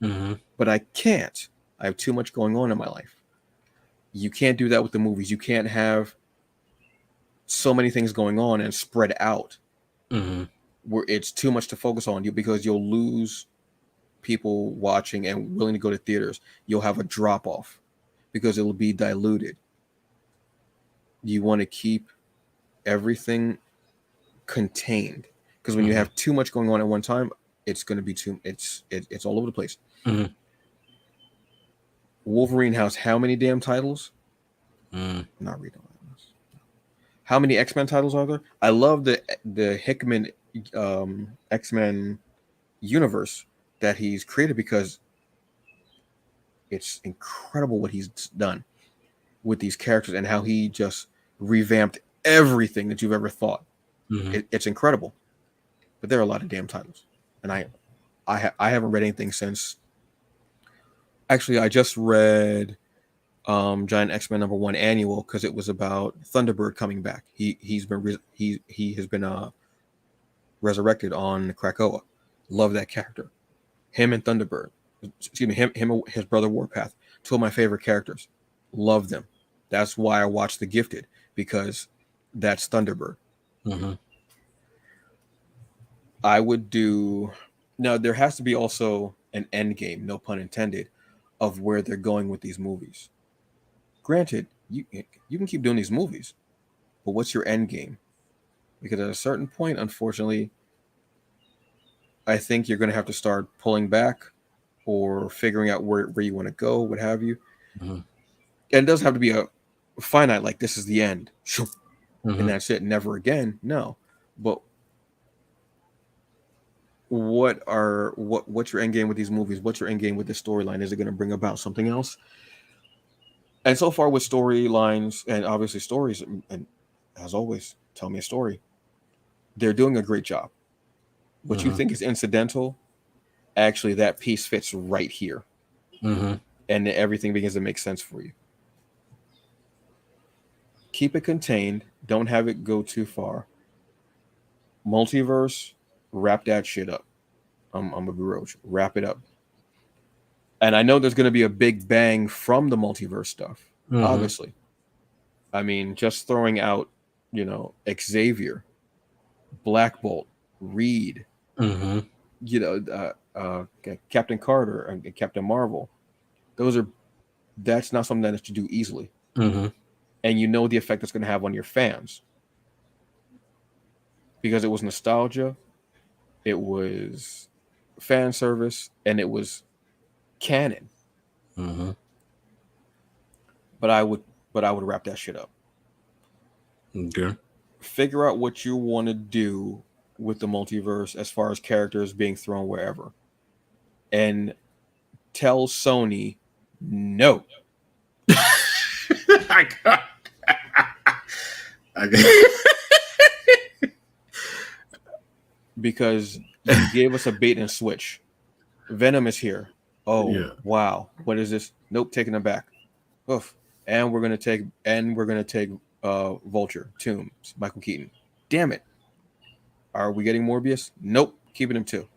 Mm-hmm. but I can't. I have too much going on in my life. You can't do that with the movies. You can't have so many things going on and spread out Mm-hmm. where it's too much to focus on you because you'll lose people watching and willing to go to theaters. You'll have a drop off because it'll be diluted. You want to keep everything contained because when you Mm-hmm. have too much going on at one time, it's going to be it's all over the place. Mm-hmm. Wolverine has how many damn titles? Mm-hmm. I'm not reading all that. How many X-Men titles are there? I love the Hickman X-Men universe that he's created because it's incredible what he's done with these characters and how he just revamped everything that you've ever thought. Mm-hmm. It's incredible, but there are a lot of damn titles, and I haven't read anything since. Actually, I just read Giant X-Men #1 annual because it was about Thunderbird coming back. He has been resurrected on Krakoa. Love that character. Him and Thunderbird. Excuse me, his brother Warpath. Two of my favorite characters. Love them. That's why I watched The Gifted because that's Thunderbird. Mm-hmm. I would do now. There has to be also an end game, no pun intended, of where they're going with these movies. Granted, you can keep doing these movies, but what's your end game? Because at a certain point, unfortunately, I think you're going to have to start pulling back or figuring out where you want to go, what have you. Mm-hmm. And it doesn't have to be a finite, like this is the end, and Mm-hmm. that's it, never again. No, but what's your end game with these movies? What's your end game with this storyline? Is it going to bring about something else? And so far with storylines and obviously stories, and as always, tell me a story. They're doing a great job. What you Mm-hmm. think is incidental, actually, that piece fits right here, Mm-hmm. and everything begins to make sense for you. Keep it contained. Don't have it go too far. Multiverse, wrap that shit up. I'm a Roach. Wrap it up. And I know there's going to be a big bang from the multiverse stuff. Mm-hmm. Obviously, I mean, just throwing out, Xavier, Black Bolt, Reed, Mm-hmm. Captain Carter, and Captain Marvel. Those are that's not something that you do easily, Mm-hmm. and the effect it's going to have on your fans because it was nostalgia, it was fan service, and it was canon. Mm-hmm. But I would wrap that shit up. Okay. figure out what you want to do with the multiverse as far as characters being thrown wherever, and tell Sony no. I got. I got. Because you gave us a bait and switch. Venom is here. Oh Yeah. wow, what is this? Nope, taking it back. Oof. And we're gonna take Vulture, Tombs, Michael Keaton. Damn it. Are we getting Morbius? Nope, keeping him too.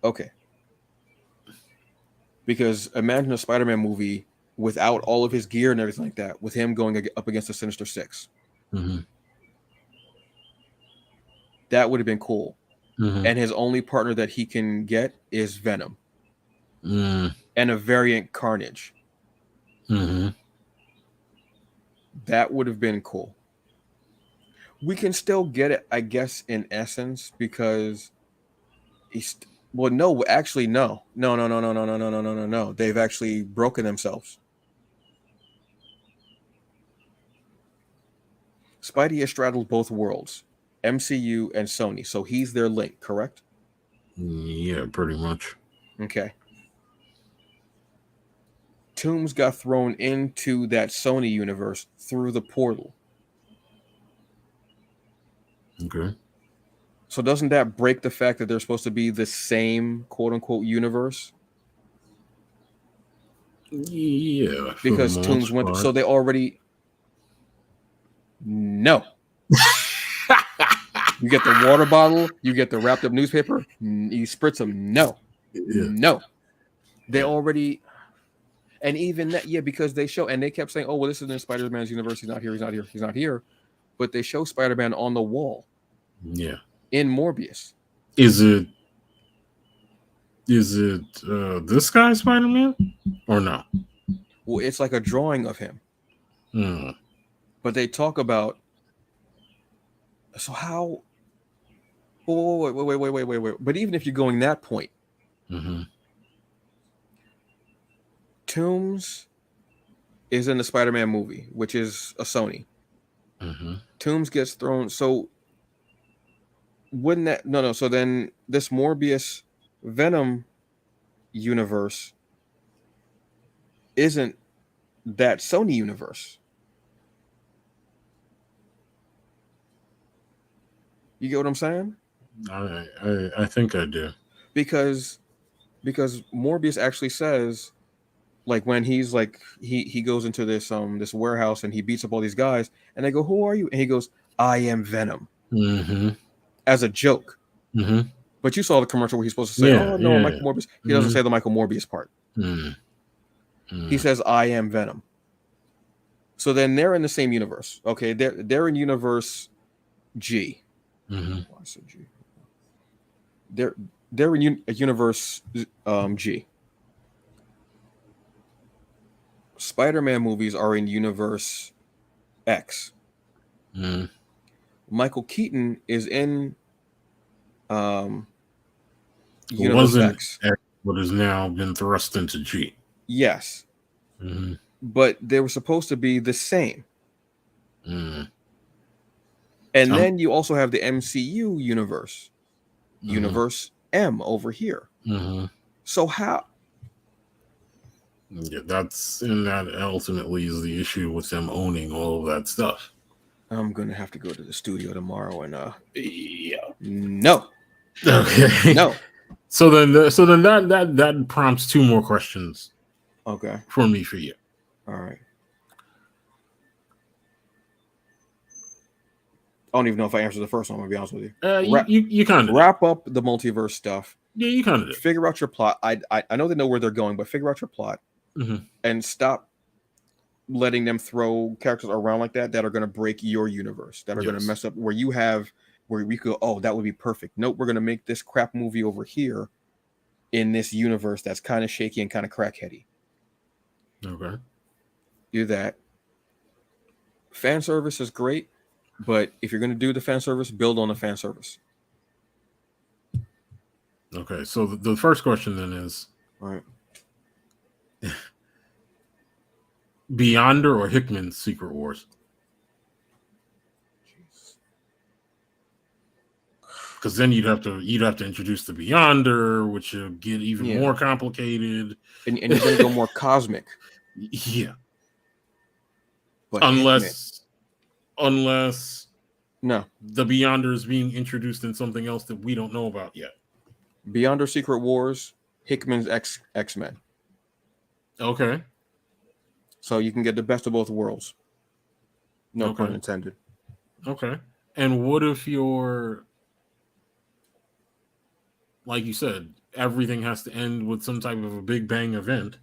Okay. Because imagine a Spider-Man movie without all of his gear and everything like that, with him going up against the Sinister Six. Mm-hmm. That would have been cool. Mm-hmm. And his only partner that he can get is Venom. Mm. And a variant Carnage. Mm-hmm. That would have been cool. We can still get it, I guess, in essence, because he's no. They've actually broken themselves. Spidey has straddled both worlds, MCU and Sony, so he's their link, correct? Yeah, pretty much. Okay. Toombs got thrown into that Sony universe through the portal. Okay. So doesn't that break the fact that they're supposed to be the same quote-unquote universe? Yeah. Because Toombs went, so they already... No. You get the water bottle, you get the wrapped up newspaper, you spritz them. No. Yeah. No. They already... And even that, yeah, because they show, and they kept saying, oh, well, this is in Spider-Man's universe. He's not here, he's not here, he's not here. But they show Spider-Man on the wall. Yeah. In Morbius. Is it this guy Spider-Man or no? Well, it's like a drawing of him. Mm. But they talk about, so how, wait. But even if you're going that point, Mm-hmm. Toombs is in the Spider-Man movie, which is a Sony. Mm-hmm. Toombs gets thrown. So wouldn't that no? So then this Morbius Venom universe isn't that Sony universe. You get what I'm saying? I think I do. Because Morbius actually says, like, when he's like he goes into this this warehouse and he beats up all these guys and they go, who are you? And he goes, I am Venom. Mm-hmm. As a joke. Mm-hmm. But you saw the commercial where he's supposed to say, oh no, Michael Morbius. He doesn't say the Michael Morbius part. Mm-hmm. He says, I am Venom. So then they're in the same universe. Okay, they're in universe G. Mm-hmm. Oh, I said G. They're in universe G. Spider-Man movies are in universe X. Mm-hmm. Michael Keaton is in universe X. What has now been thrust into G. Yes. Mm-hmm. But they were supposed to be the same. Mm-hmm. And then you also have the MCU universe. Mm-hmm. Universe M over here. Mm-hmm. So how? Yeah, that ultimately is the issue with them owning all of that stuff. I'm gonna have to go to the studio tomorrow and yeah. No. Okay. No. So then that prompts two more questions. Okay. For you. All right. I don't even know if I answered the first one. I'm gonna be honest with you. You kind of wrap up the multiverse stuff. Yeah, you kind of figure out your plot. I know they know where they're going, but figure out your plot and stop letting them throw characters around like that are going to break your universe, that are going to mess up where we could, oh, that would be perfect. Nope, we're going to make this crap movie over here in this universe that's kind of shaky and kind of crackheady. Okay. Do that. Fan service is great, but if you're going to do the fan service, build on the fan service. Okay, so the first question then is, all right, Beyonder or Hickman's Secret Wars? Jeez. because then you'd have to introduce the Beyonder, which would get even more complicated. And you're going to go more cosmic. Yeah. But unless no, the Beyonder is being introduced in something else that we don't know about yet. Beyonder Secret Wars, Hickman's X-Men. Okay. So you can get the best of both worlds. No pun intended. Okay. And what if you're, like you said, everything has to end with some type of a Big Bang event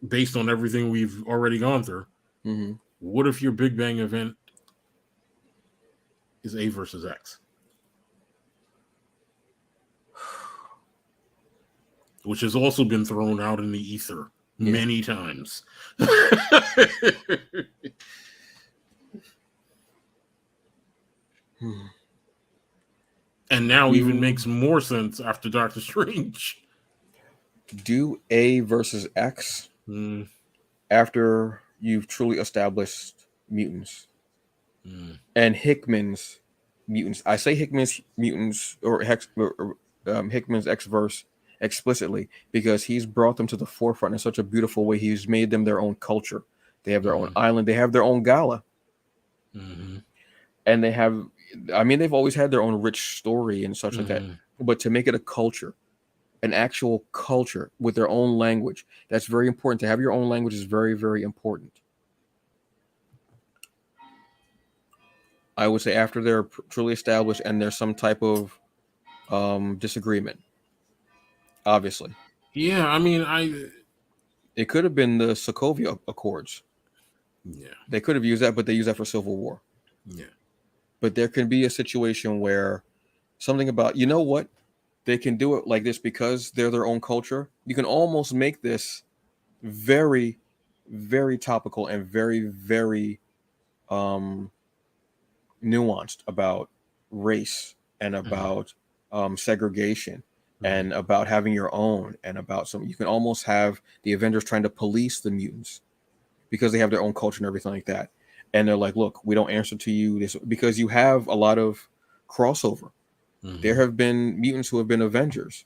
based on everything we've already gone through? Mm-hmm. What if your Big Bang event is A versus X? Which has also been thrown out in the ether many times. And now even makes more sense after Doctor Strange. Do A versus X after you've truly established mutants. And Hickman's mutants. I say Hickman's mutants or Hickman's X-verse explicitly because he's brought them to the forefront in such a beautiful way. He's made them their own culture. They have their own island. They have their own gala. And they have, I mean, they've always had their own rich story and such like that. But to make it a culture, an actual culture with their own language, that's very important. To have your own language is very, very important. I would say after they're truly established and there's some type of disagreement, obviously. Yeah, I mean, it could have been the Sokovia Accords. Yeah. They could have used that, but they use that for Civil War. Yeah. But there can be a situation where something about, you know what? They can do it like this because they're their own culture. You can almost make this very, very topical and very, very nuanced about race and about segregation and about having your own and about some. You can almost have the Avengers trying to police the mutants because they have their own culture and everything like that. And they're like, look, we don't answer to you this because you have a lot of crossover. There have been mutants who have been Avengers.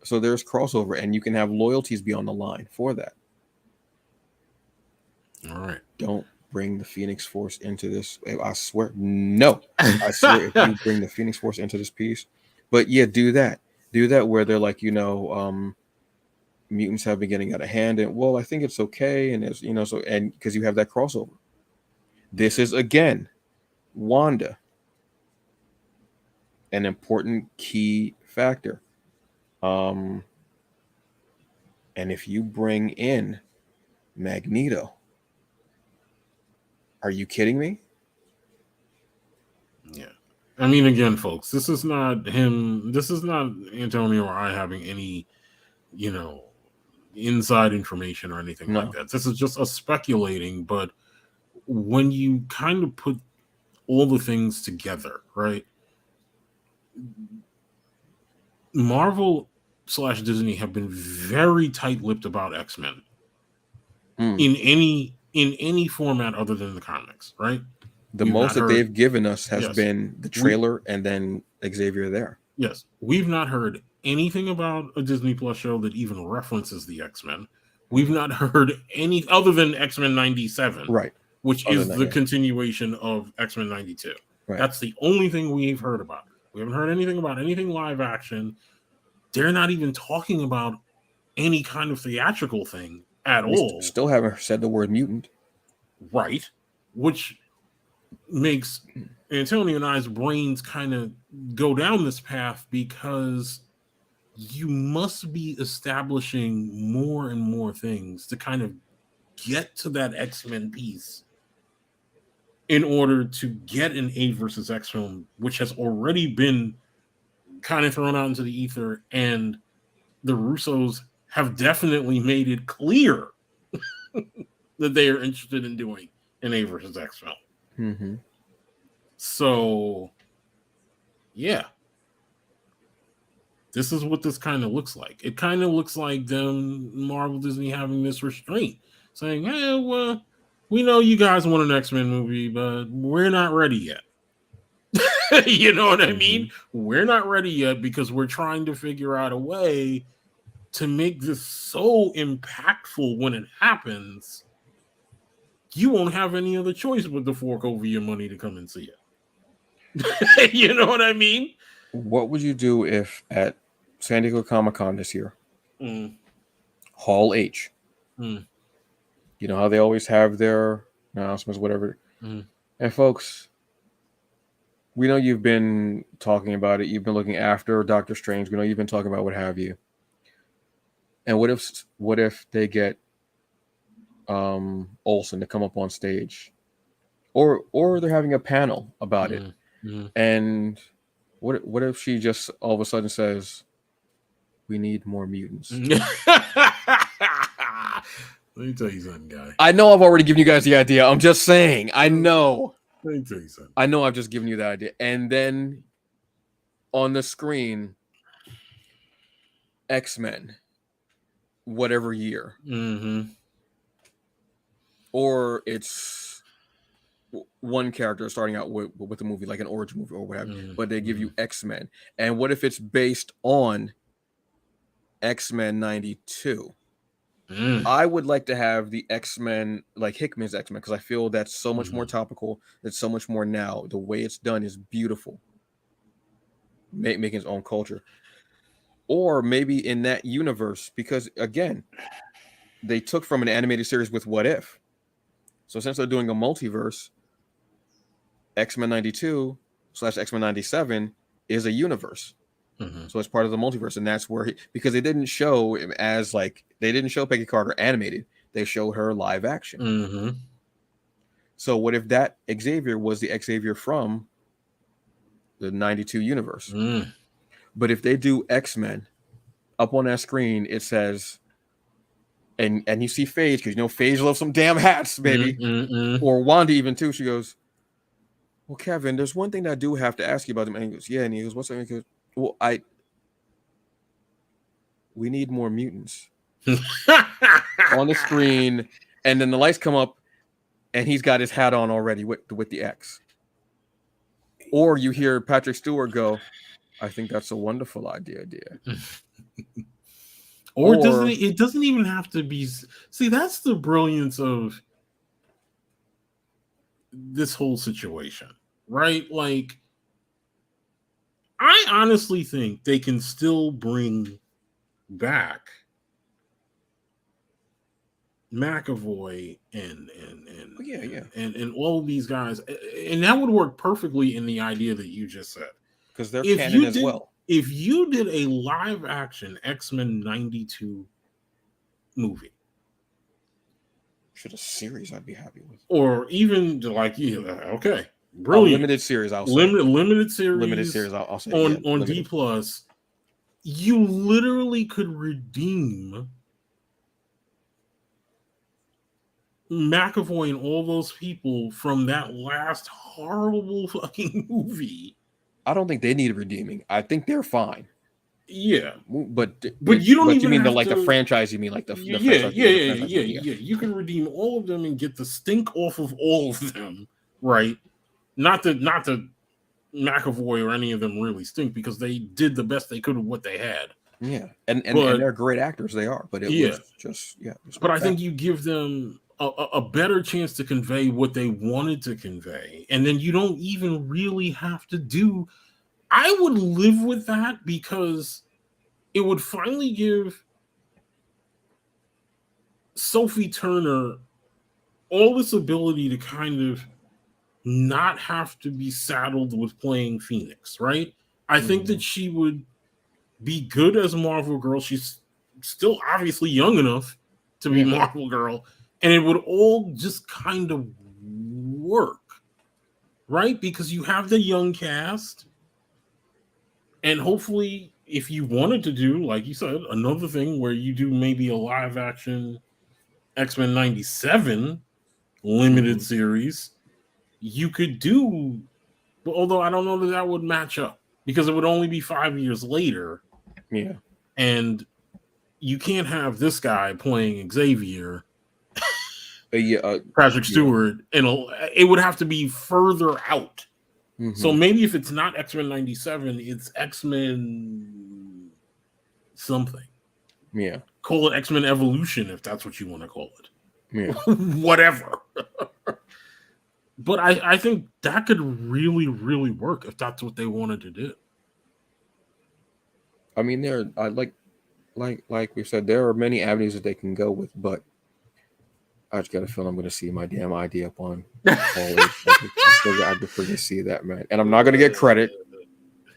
So there's crossover and you can have loyalties be on the line for that. All right. Don't bring the Phoenix Force into this. I swear. No. I swear if you bring the Phoenix Force into this piece. But yeah, do that. Do that where they're like, mutants have been getting out of hand and well, I think it's okay. And as so and because you have that crossover. This is again Wanda. An important key factor. And if you bring in Magneto, are you kidding me? Yeah. I mean, again, folks, this is not him. This is not Antonio or I having any, inside information or anything like that. This is just us speculating. But when you kind of put all the things together, right? Marvel / Disney have been very tight-lipped about X-Men in any format other than the comics, right? The most that they've given us has been the trailer and then Xavier there. Yes. We've not heard anything about a Disney Plus show that even references the X-Men. We've not heard any other than X-Men 97, right? Which is the continuation of X-Men 92. Right. That's the only thing we've heard about. We haven't heard anything about anything live action. They're not even talking about any kind of theatrical thing at all. Still haven't said the word mutant. Right. Which makes Antonio and I's brains kind of go down this path because you must be establishing more and more things to kind of get to that X-Men piece in order to get an A versus X film, which has already been kind of thrown out into the ether, and the Russos have definitely made it clear that they are interested in doing an A versus X film. So, yeah. This is what this kind of looks like. It kind of looks like them, Marvel Disney, having this restraint, saying, hey, well, we know you guys want an X-Men movie, but we're not ready yet. You know what I mean? We're not ready yet because we're trying to figure out a way to make this so impactful when it happens. You won't have any other choice but to fork over your money to come and see it. You know what I mean? What would you do if at San Diego Comic-Con this year, Hall H, you know how they always have their announcements, whatever. And folks, we know you've been talking about it. You've been looking after Doctor Strange. We know you've been talking about what have you. And what if they get Olsen to come up on stage, or they're having a panel about it, and what if she just all of a sudden says, "We need more mutants"? Let me tell you something, guy. I know I've already given you guys the idea. I'm just saying. I know. Let me tell you something. I know I've just given you the idea. And then on the screen, X-Men, whatever year. Or it's one character starting out with a movie, like an origin movie or whatever, but they give you X-Men. And what if it's based on X-Men 92? I would like to have the X-Men, like Hickman's X-Men, because I feel that's so much more topical. That's so much more now. The way it's done is beautiful. Making its own culture. Or maybe in that universe, because again, they took from an animated series with What If. So since they're doing a multiverse, X-Men 92 / X-Men 97 is a universe. So it's part of the multiverse, and that's where because they didn't show as like they didn't show Peggy Carter animated, they showed her live action. So what if that Xavier was the Xavier from the 92 universe? But if they do X-Men, up on that screen it says, and you see Phage, because you know Phage loves some damn hats, baby. Or Wanda even too. She goes, "Well, Kevin, there's one thing that I do have to ask you about them." And he goes, "Yeah," and he goes, "What's that?" He goes, "Well, we need more mutants." On the screen, and then the lights come up, and he's got his hat on already with the X. Or you hear Patrick Stewart go, "I think that's a wonderful idea, dear." Or it doesn't even have to be. See, that's the brilliance of this whole situation, right? Like, I honestly think they can still bring back McAvoy and all of these guys, and that would work perfectly in the idea that you just said, because they're canon as well. If you did a live action X-Men 92 movie, should a series I'd be happy with, or even like okay, brilliant limited series. I'll say limited series. I'll say on D+. You literally could redeem McAvoy and all those people from that last horrible fucking movie. I don't think they need redeeming. I think they're fine. Yeah, but you don't even. You mean the franchise? You mean like the franchise? Yeah. You can redeem all of them and get the stink off of all of them, right? Not that McAvoy or any of them really stink, because they did the best they could with what they had. Yeah, and they're great actors. They are, but it was just But I think you give them a better chance to convey what they wanted to convey, and then you don't even really have to do. I would live with that, because it would finally give Sophie Turner all this ability to kind of not have to be saddled with playing Phoenix, right? I think that she would be good as Marvel Girl. She's still obviously young enough to be Marvel Girl, and it would all just kind of work, right? Because you have the young cast, and hopefully, if you wanted to do, like you said, another thing where you do maybe a live action X-Men 97 limited series, you could do, although I don't know that would match up, because it would only be 5 years later. Yeah. And you can't have this guy playing Xavier, Patrick Stewart, and it would have to be further out So maybe if it's not X-Men 97, it's X-Men something. Yeah. Call it X-Men Evolution if that's what you want to call it. Yeah. Whatever. But I think that could really, really work if that's what they wanted to do. I mean, like we said, there are many avenues that they can go with, but I just got a feeling I'm going to see my damn idea up on college. I could freaking see that, man. And I'm not going to get credit.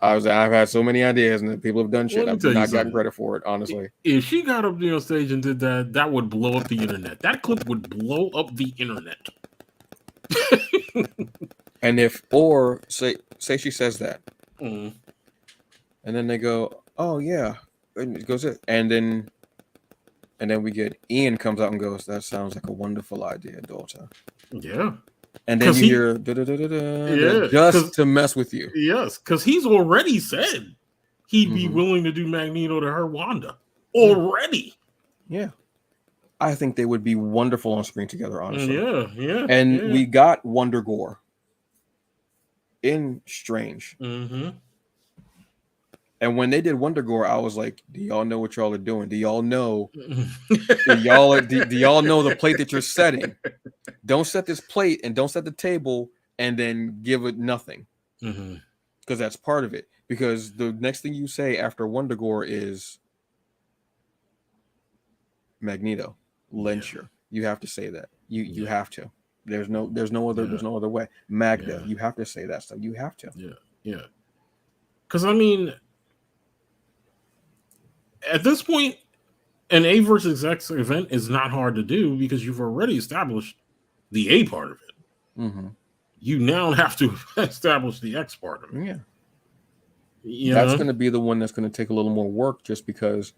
I've had so many ideas, and people have done shit. I've not gotten credit for it, honestly. If she got up there on stage and did that, that would blow up the internet. That clip would blow up the internet. And say she says that, and then they go, "Oh yeah," and it goes, and then we get Ian comes out and goes, "That sounds like a wonderful idea, daughter." Yeah. And then you hear just to mess with you. Yes, because he's already said he'd be willing to do Magneto to her Wanda already. Yeah. I think they would be wonderful on screen together, honestly. Yeah. And we got Wonder Gore in Strange. And when they did Wonder Gore, I was like, "Do y'all know what y'all are doing? Do y'all know? do y'all know the plate that you're setting? Don't set this plate and don't set the table and then give it nothing, because that's part of it. Because the next thing you say after Wonder Gore is Magneto, Lyncher. You have to say that. You have to. There's no other way. Magda, you have to say that stuff. You have to. Yeah. Because I mean, at this point, an A versus X event is not hard to do because you've already established the A part of it. You now have to establish the X part of it. Yeah. That's going to be the one that's going to take a little more work just because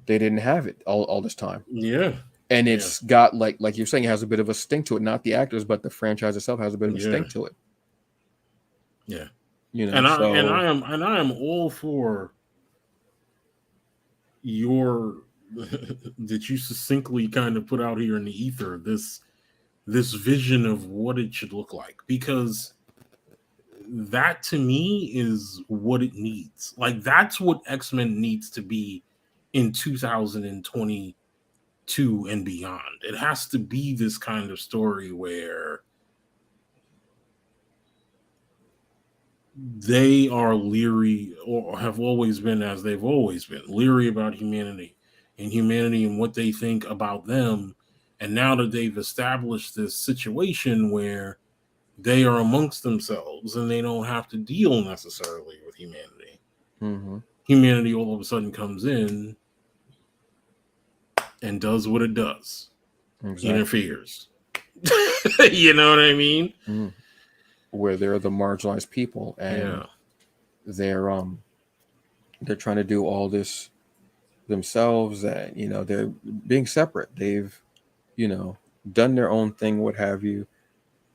they didn't have it all this time. Yeah. And it's got, like you're saying, it has a bit of a stink to it. Not the actors, but the franchise itself has a bit of a stink to it. Yeah. You know, and I am all for that you succinctly kind of put out here in the ether this vision of what it should look like, because that to me is what it needs. Like, that's what X-Men needs to be in 2022 and beyond. It has to be this kind of story where they are leery, or have always been, as they've always been, leery about humanity and what they think about them. And now that they've established this situation where they are amongst themselves and they don't have to deal necessarily with humanity, humanity all of a sudden comes in and does what it does. Interferes. You know what I mean? Where they're the marginalized people, and they're trying to do all this themselves, and they're being separate. They've done their own thing, what have you,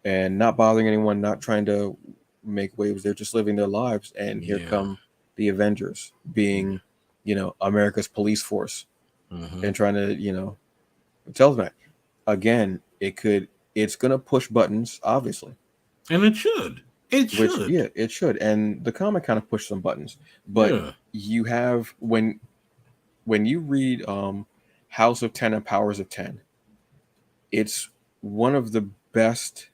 and not bothering anyone, not trying to make waves. They're just living their lives, and here come the Avengers, being America's police force, and trying to tell them that again. It's gonna push buttons, obviously. And it should. It should. And the comic kind of pushed some buttons. But you have, when you read House of 10 and Powers of 10, it's one of the best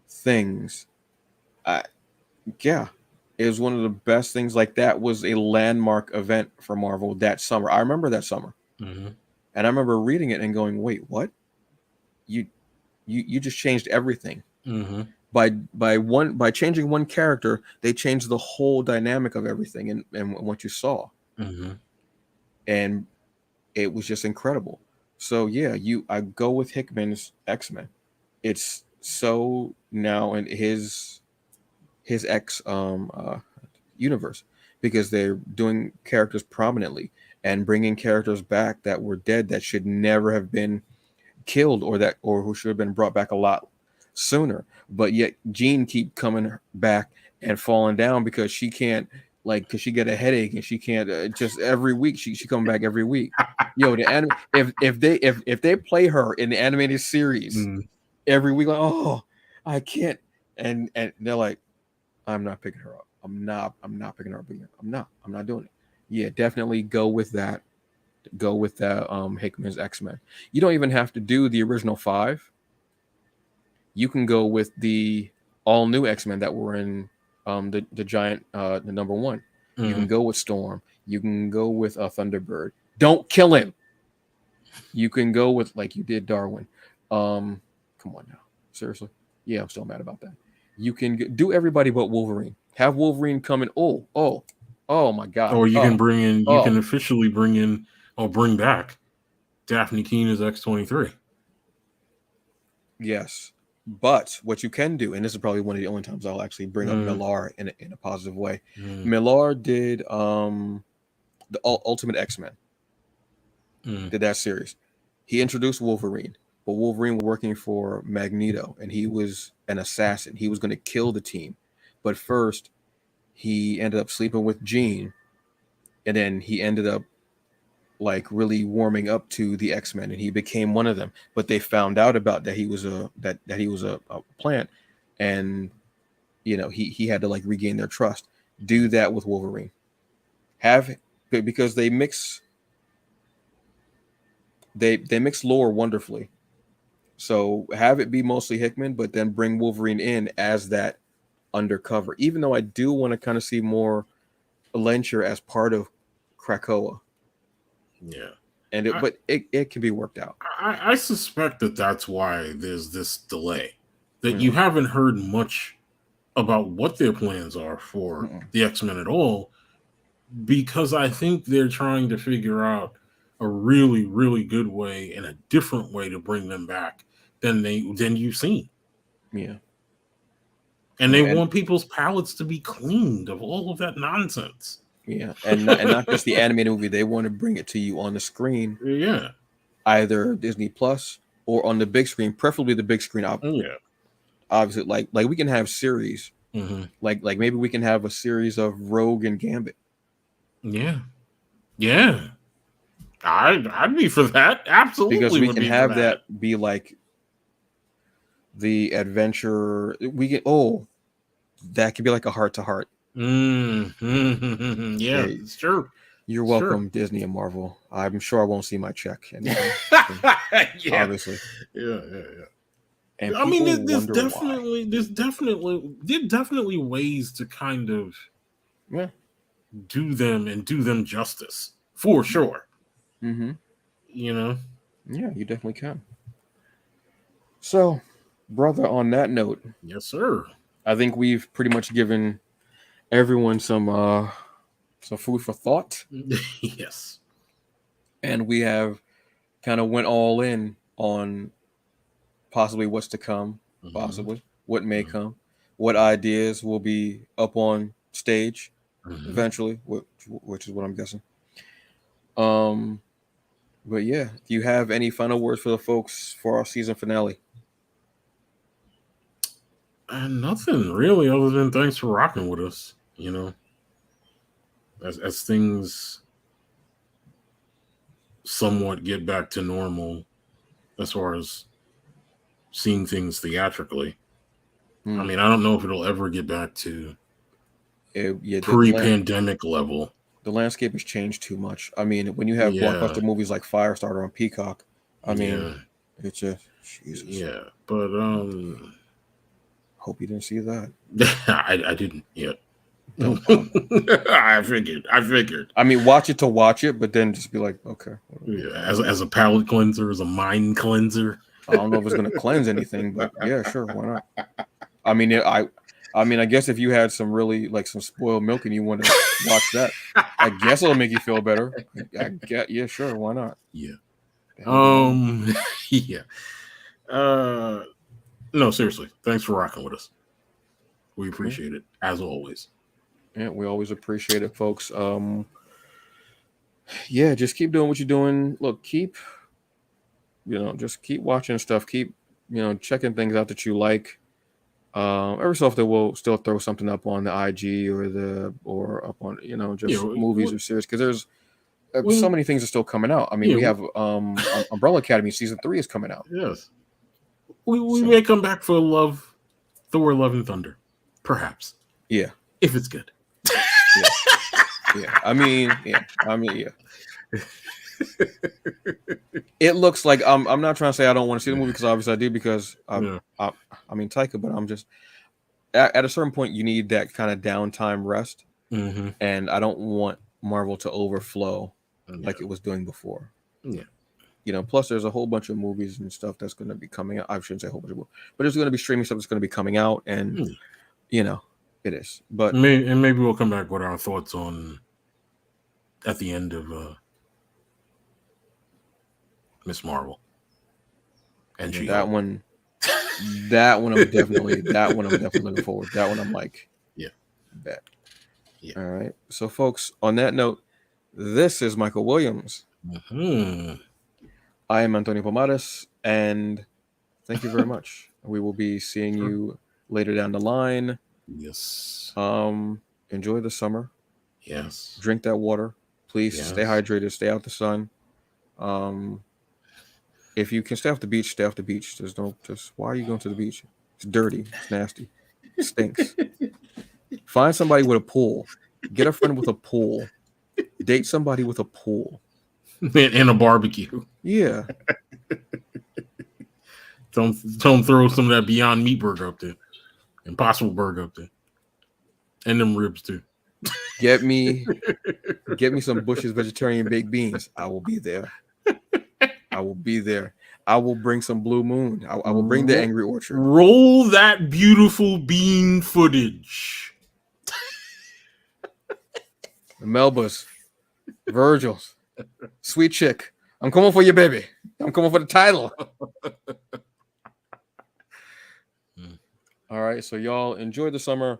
things. It was one of the best things. Like, that was a landmark event for Marvel that summer. I remember that summer. And I remember reading it and going, wait, what? You just changed everything. By changing one character, they changed the whole dynamic of everything and what you saw. And it was just incredible. So I go with Hickman's X-Men. It's so now in his X universe, because they're doing characters prominently and bringing characters back that were dead, that should never have been killed, or who should have been brought back a lot sooner. But yet Jean keep coming back and falling down because she can't, because she get a headache and she can't, just every week she come back every week. If they play her in the animated series every week, like, oh, I can't, and they're like, I'm not picking her up. I'm not picking her up again. I'm not doing it. Yeah, definitely go with that. Go with that Hickman's X-Men. You don't even have to do the original 5. You can go with the all new X-Men that were in the giant the number 1. You can go with Storm. You can go with Thunderbird. Don't kill him. You can go with like you did Darwin. Come on now. Seriously. Yeah, I'm still mad about that. You can do everybody but Wolverine. Have Wolverine come in. Oh my God. Or you can bring in, you oh. can officially bring in or bring back Daphne Keene as X-23. Yes. But what you can do, and this is probably one of the only times I'll actually bring up Millar in a positive way. Millar did the Ultimate X-Men. Did that series. He introduced Wolverine, but Wolverine was working for Magneto, and he was an assassin. He was going to kill the team. But first, he ended up sleeping with Jean, and then he ended up like really warming up to the X-Men, and he became one of them. But they found out about that he was a plant, and you know he had to like regain their trust. Do that with Wolverine. Because they mix lore wonderfully. So have it be mostly Hickman, but then bring Wolverine in as that undercover. Even though I do want to kind of see more Lencher as part of Krakoa. Yeah. But it can be worked out. I suspect that that's why there's this delay. That you haven't heard much about what their plans are for the X-Men at all, because I think they're trying to figure out a really, really good way and a different way to bring them back than you've seen. Yeah. And they want people's palates to be cleaned of all of that nonsense. Yeah, and not just the animated movie. They want to bring it to you on the screen. Yeah. Either Disney Plus or on the big screen, preferably the big screen. Yeah. Obviously, like we can have series. Like maybe we can have a series of Rogue and Gambit. Yeah. Yeah. I'd be for that. Absolutely. Because we can have that be like the adventure. That could be like a heart-to-heart. Yeah, it's true. You're welcome, Disney and Marvel. I'm sure I won't see my check. Anyway, yeah. Obviously. Yeah. And I mean, there's definitely ways to kind of do them justice for sure. Mm-hmm. You know? Yeah, you definitely can. So, brother, on that note, yes, sir. I think we've pretty much given everyone some food for thought. Yes. And we have kind of went all in on possibly what's to come, possibly what may come, what ideas will be up on stage eventually, which is what I'm guessing. But yeah, do you have any final words for the folks for our season finale? Nothing really, other than thanks for rocking with us. You know, as things somewhat get back to normal, as far as seeing things theatrically. I mean, I don't know if it'll ever get back to pre-pandemic level. The landscape has changed too much. I mean, when you have blockbuster movies like Firestarter on Peacock, I mean, it's just Jesus. Yeah, but hope you didn't see that. I didn't yet. I figured. I mean, watch it to watch it, but then just be like, okay. Yeah, as a palate cleanser, as a mind cleanser. I don't know if it's going to cleanse anything, but yeah, sure, why not? I mean, I guess if you had some really like some spoiled milk and you want to watch that, I guess it'll make you feel better. Yeah, sure, why not? Yeah. Yeah. No, seriously. Thanks for rocking with us. We appreciate it as always. Yeah, we always appreciate it, folks. Yeah, just keep doing what you're doing. Look, just keep watching stuff. Keep, checking things out that you like. Every so often we'll still throw something up on the IG or up on, movies or series, because there's so many things are still coming out. I mean, we have Umbrella Academy season 3 is coming out. Yes. We may come back for Thor: Love and Thunder, perhaps. Yeah. If it's good. Yeah. I mean, yeah. It looks like I'm not trying to say I don't want to see the movie because obviously I do because I mean Taika, but I'm just at a certain point you need that kind of downtime rest, and I don't want Marvel to overflow like it was doing before. Yeah. You know, plus there's a whole bunch of movies and stuff that's going to be coming out. I shouldn't say a whole bunch of movies, but there's going to be streaming stuff that's going to be coming out, and you know, it is. But maybe we'll come back with our thoughts on at the end of Miss Marvel. And that one I'm definitely looking forward. That one I'm like, bet. Yeah. All right. So folks, on that note, this is Michael Williams. I am Antonio Pomares, and thank you very much. We will be seeing you later down the line. Yes. Enjoy the summer. Yes. Drink that water. Please stay hydrated. Stay out the sun. If you can stay off the beach, stay off the beach. There's no why are you going to the beach? It's dirty. It's nasty. It stinks. Find somebody with a pool. Get a friend with a pool. Date somebody with a pool. And a barbecue. Yeah. Don't throw some of that Beyond Meat burger up there. Impossible burger up there. And them ribs too. Get me some Bush's vegetarian baked beans. I will be there. I will bring some Blue Moon. I will bring the Angry Orchard. Roll that beautiful bean footage. Melba's, Virgil's, Sweet Chick. I'm coming for you, baby. I'm coming for the title. All right, so y'all enjoy the summer.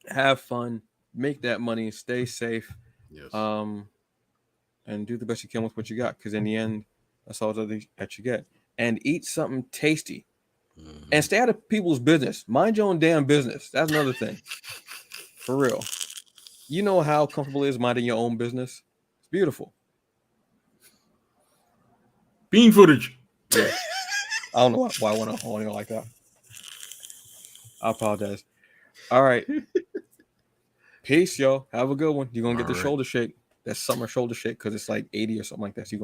Have fun. Make that money. Stay safe. Yes. And do the best you can with what you got, because in the end, that's all that you get. And eat something tasty. And stay out of people's business. Mind your own damn business. That's another thing. For real. You know how comfortable it is minding your own business? It's beautiful. Bean footage. Yeah. I don't know why I want to like that. I apologize. All right. Peace, y'all. Have a good one. You're going to get the shoulder shake. That summer shoulder shake because it's like 80 or something like that. So you're